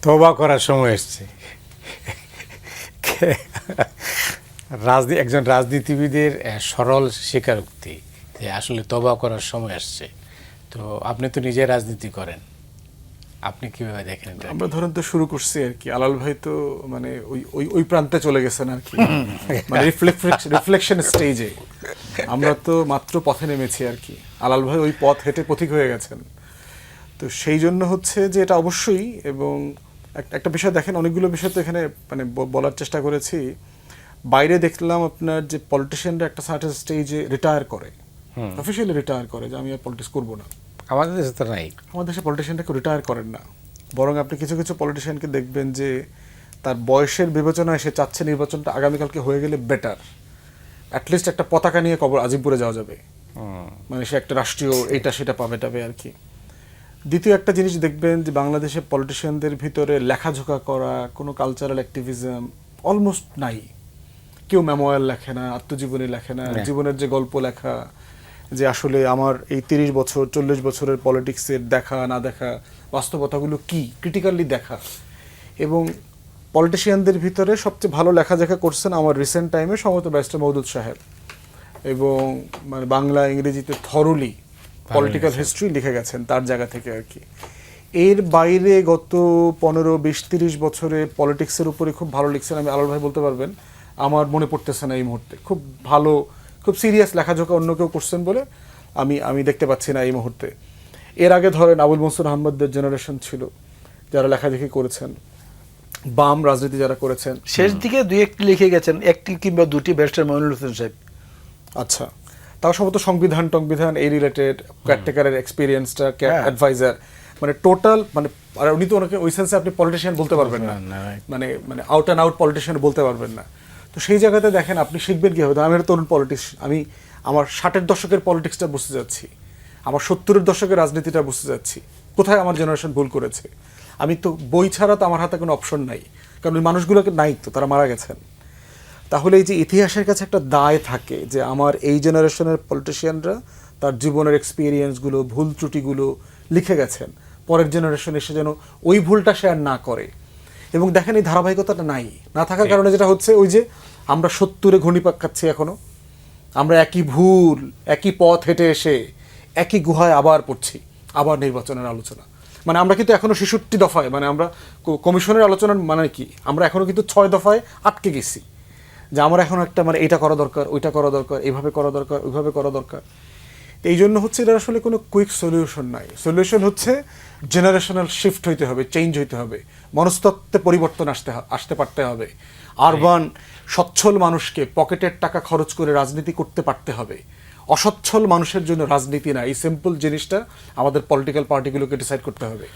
তওবা করার সময় এসছে। একজন রাজনীতিবিদের সরল স্বীকারোক্তি যে আসলে তওবা করার সময় আসছে। তো আপনি তো নিজে রাজনীতি করেন, আপনি কিভাবে দেখেন এটা? আমরা ধরেন তো শুরু করছি আর কি, আলাল ভাই তো মানে ওই প্রান্তে চলে গেছেন আর কি, মানে রিফ্লেকশন স্টেজে। আমরা তো মাত্র পথে নেমেছি আর কি, আলাল ভাই ওই পথ হেঁটে পথিক হয়ে গেছেন। তো সেই জন্য হচ্ছে যে এটা অবশ্যই, এবং একটা বিষয় দেখেন, অনেকগুলো বিষয় তো এখানে মানে বলার চেষ্টা করেছি। বাইরে দেখলাম আপনার যে পলিটিশিয়ানরা একটা সার্টেন স্টেজে রিটায়ার করে, অফিসিয়ালি রিটায়ার করে যে আমি আর পলিটিক্স করবো না। আমাদের দেশে তো নাই। আমাদের দেশে পলিটিশিয়ানরা কেউ রিটায়ার করেন না, বরং আপনি কিছু কিছু পলিটিশিয়ানকে দেখবেন যে তার বয়সের বিবেচনায় সে চাচ্ছে নির্বাচনটা আগামীকালকে হয়ে গেলে বেটার, অ্যাটলিস্ট একটা পতাকা নিয়ে কবর আজিমপুরে যাওয়া যাবে, মানে সে একটা রাষ্ট্রীয় এইটা সেটা পাবে আর কি। দ্বিতীয় একটা জিনিস দেখবেন যে বাংলাদেশে পলিটিশিয়ানদের ভিতরে লেখাঝোকা করা, কোনো কালচারাল অ্যাক্টিভিজম অলমোস্ট নাই। কেউ মেমোয়ার লেখে না, আত্মজীবনী লেখে না, জীবনের যে গল্প লেখা, যে আসলে আমার এই 30 বছর 40 বছরের পলিটিক্সের দেখা না দেখা বাস্তবতাগুলো কি, ক্রিটিক্যালি দেখা। এবং পলিটিশিয়ানদের ভিতরে সবচেয়ে ভালো লেখালেখা করছেন আমার রিসেন্ট টাইমে সম্ভবত ব্যারিস্টার মওদুদ সাহেব, এবং মানে বাংলা ইংরেজিতে থরলি পলিটিক্যাল হিস্ট্রি লিখে গেছেন তার জায়গা থেকে আর কি। এর বাইরে গত 15, 20, 30 বছরে পলিটিক্সের উপরে খুব ভালো লিখছেন, আমি আলাল ভাই বলতে পারবেন, আমার মনে পড়তেছে না এই মুহূর্তে। খুব ভালো, খুব সিরিয়াস লেখাজোকা অন্য কেউ করছেন বলে আমি দেখতে পাচ্ছি না এই মুহূর্তে। এর আগে ধরেন আবুল মনসুর আহমদের জেনারেশন ছিল যারা লেখালেখি করেছেন, বাম রাজনীতি যারা করেছেন। শেষ দিকে দুই একটি লিখে গেছেন, একটি কিংবা দুটি ব্যারিস্টার মইনুল হোসেন সাহেব। আচ্ছা, তাও সম্ভবত সংবিধান এই রিলেটেড ক্যারটেকারের এক্সপিরিয়েন্সটা, অ্যাডভাইজার, মানে টোটাল, মানে আর উনি তো ওনাকে ওই সেন্সে আপনি পলিটিশিয়ান বলতে পারবেন না, মানে আউট অ্যান্ড আউট পলিটিশিয়ান বলতে পারবেন না। তো সেই জায়গাতে দেখেন আপনি শিখবেন কি হবে। আমি একটা তরুণ পলিটিক্স, আমি আমার 60-এর দশকের পলিটিক্সটা বুঝতে যাচ্ছি, আমার 70-এর দশকের রাজনীতিটা বুঝতে যাচ্ছি, কোথায় আমার জেনারেশন ভুল করেছে। আমি তো বই ছাড়া তো আমার হাতে কোনো অপশন নাই, কারণ ওই মানুষগুলোকে নাই তো, তারা মারা গেছেন। তাহলে এই যে ইতিহাসের কাছে একটা দায় থাকে যে আমার এই জেনারেশনের পলিটিশিয়ানরা তার জীবনের এক্সপিরিয়েন্সগুলো, ভুল ত্রুটিগুলো লিখে গেছেন, পরের জেনারেশন এসে যেন ওই ভুলটা সে আর না করে। এবং দেখেন এই ধারাবাহিকতাটা না থাকার কারণে যেটা হচ্ছে, ওই যে আমরা 70-এ ঘূর্ণিপাক খাচ্ছি এখনো, আমরা একই ভুল, একই পথ হেঁটে এসে একই গুহায় আবার পড়ছি, আবার নির্বাচনের আলোচনা। মানে আমরা কিন্তু এখনো 66 দফায়, মানে আমরা কমিশনের আলোচনার মানে কি, আমরা এখনো কিন্তু 6 দফায় আটকে গেছি, যে আমার এখন একটা মানে এটা করা দরকার, ওইটা করা দরকার, এইভাবে করা দরকার, ওইভাবে করা দরকার। এই জন্য হচ্ছে এটা আসলে কোনো কুইক সলিউশন নাই। সলিউশন হচ্ছে জেনারেশনাল শিফট হইতে হবে, চেঞ্জ হইতে হবে, মনস্তত্ত্বে পরিবর্তন আসতে পারতে হবে। আরবান সচ্ছল মানুষকে পকেটের টাকা খরচ করে রাজনীতি করতে পারতে হবে। অসচ্ছল মানুষের জন্য রাজনীতি না, এই সিম্পল জিনিসটা আমাদের পলিটিক্যাল পার্টিগুলোকে ডিসাইড করতে হবে।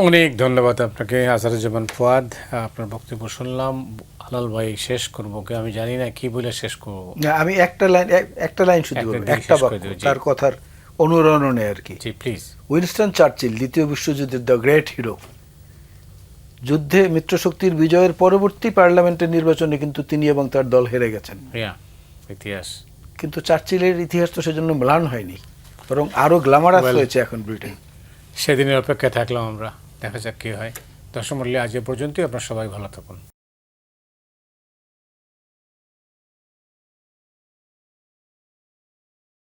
অনেক ধন্যবাদ আপনাকে আসারুজ্জামান ফুয়াদ, আপনার বক্তব্য শুনলাম। আলাল ভাই শেষ করবো, আমি জানি না কি বলে শেষ করবো। আমি একটা লাইন শুধু বলবো, একটা বাক্য তার কথার অনুরণনে আর কি। জি প্লিজ। উইনস্টন চার্চিল, দ্বিতীয় বিশ্বযুদ্ধের দ্য গ্রেট হিরো, যুদ্ধে মিত্রশক্তির বিজয়ের পরবর্তী পার্লামেন্টের নির্বাচনে কিন্তু তিনি এবং তার দল হেরে গেছেন। ইতিহাস, কিন্তু চার্চিলের ইতিহাস তো সেজন্য ম্লান হয়নি, বরং আরো গ্ল্যামারাস হয়েছে এখন ব্রিটেন। সেদিনের অপেক্ষায় থাকলাম আমরা, দেখা যাক কি হয়। দর্শক মণ্ডলী, আজ এ পর্যন্তই। আপনারা সবাই ভালো থাকুন।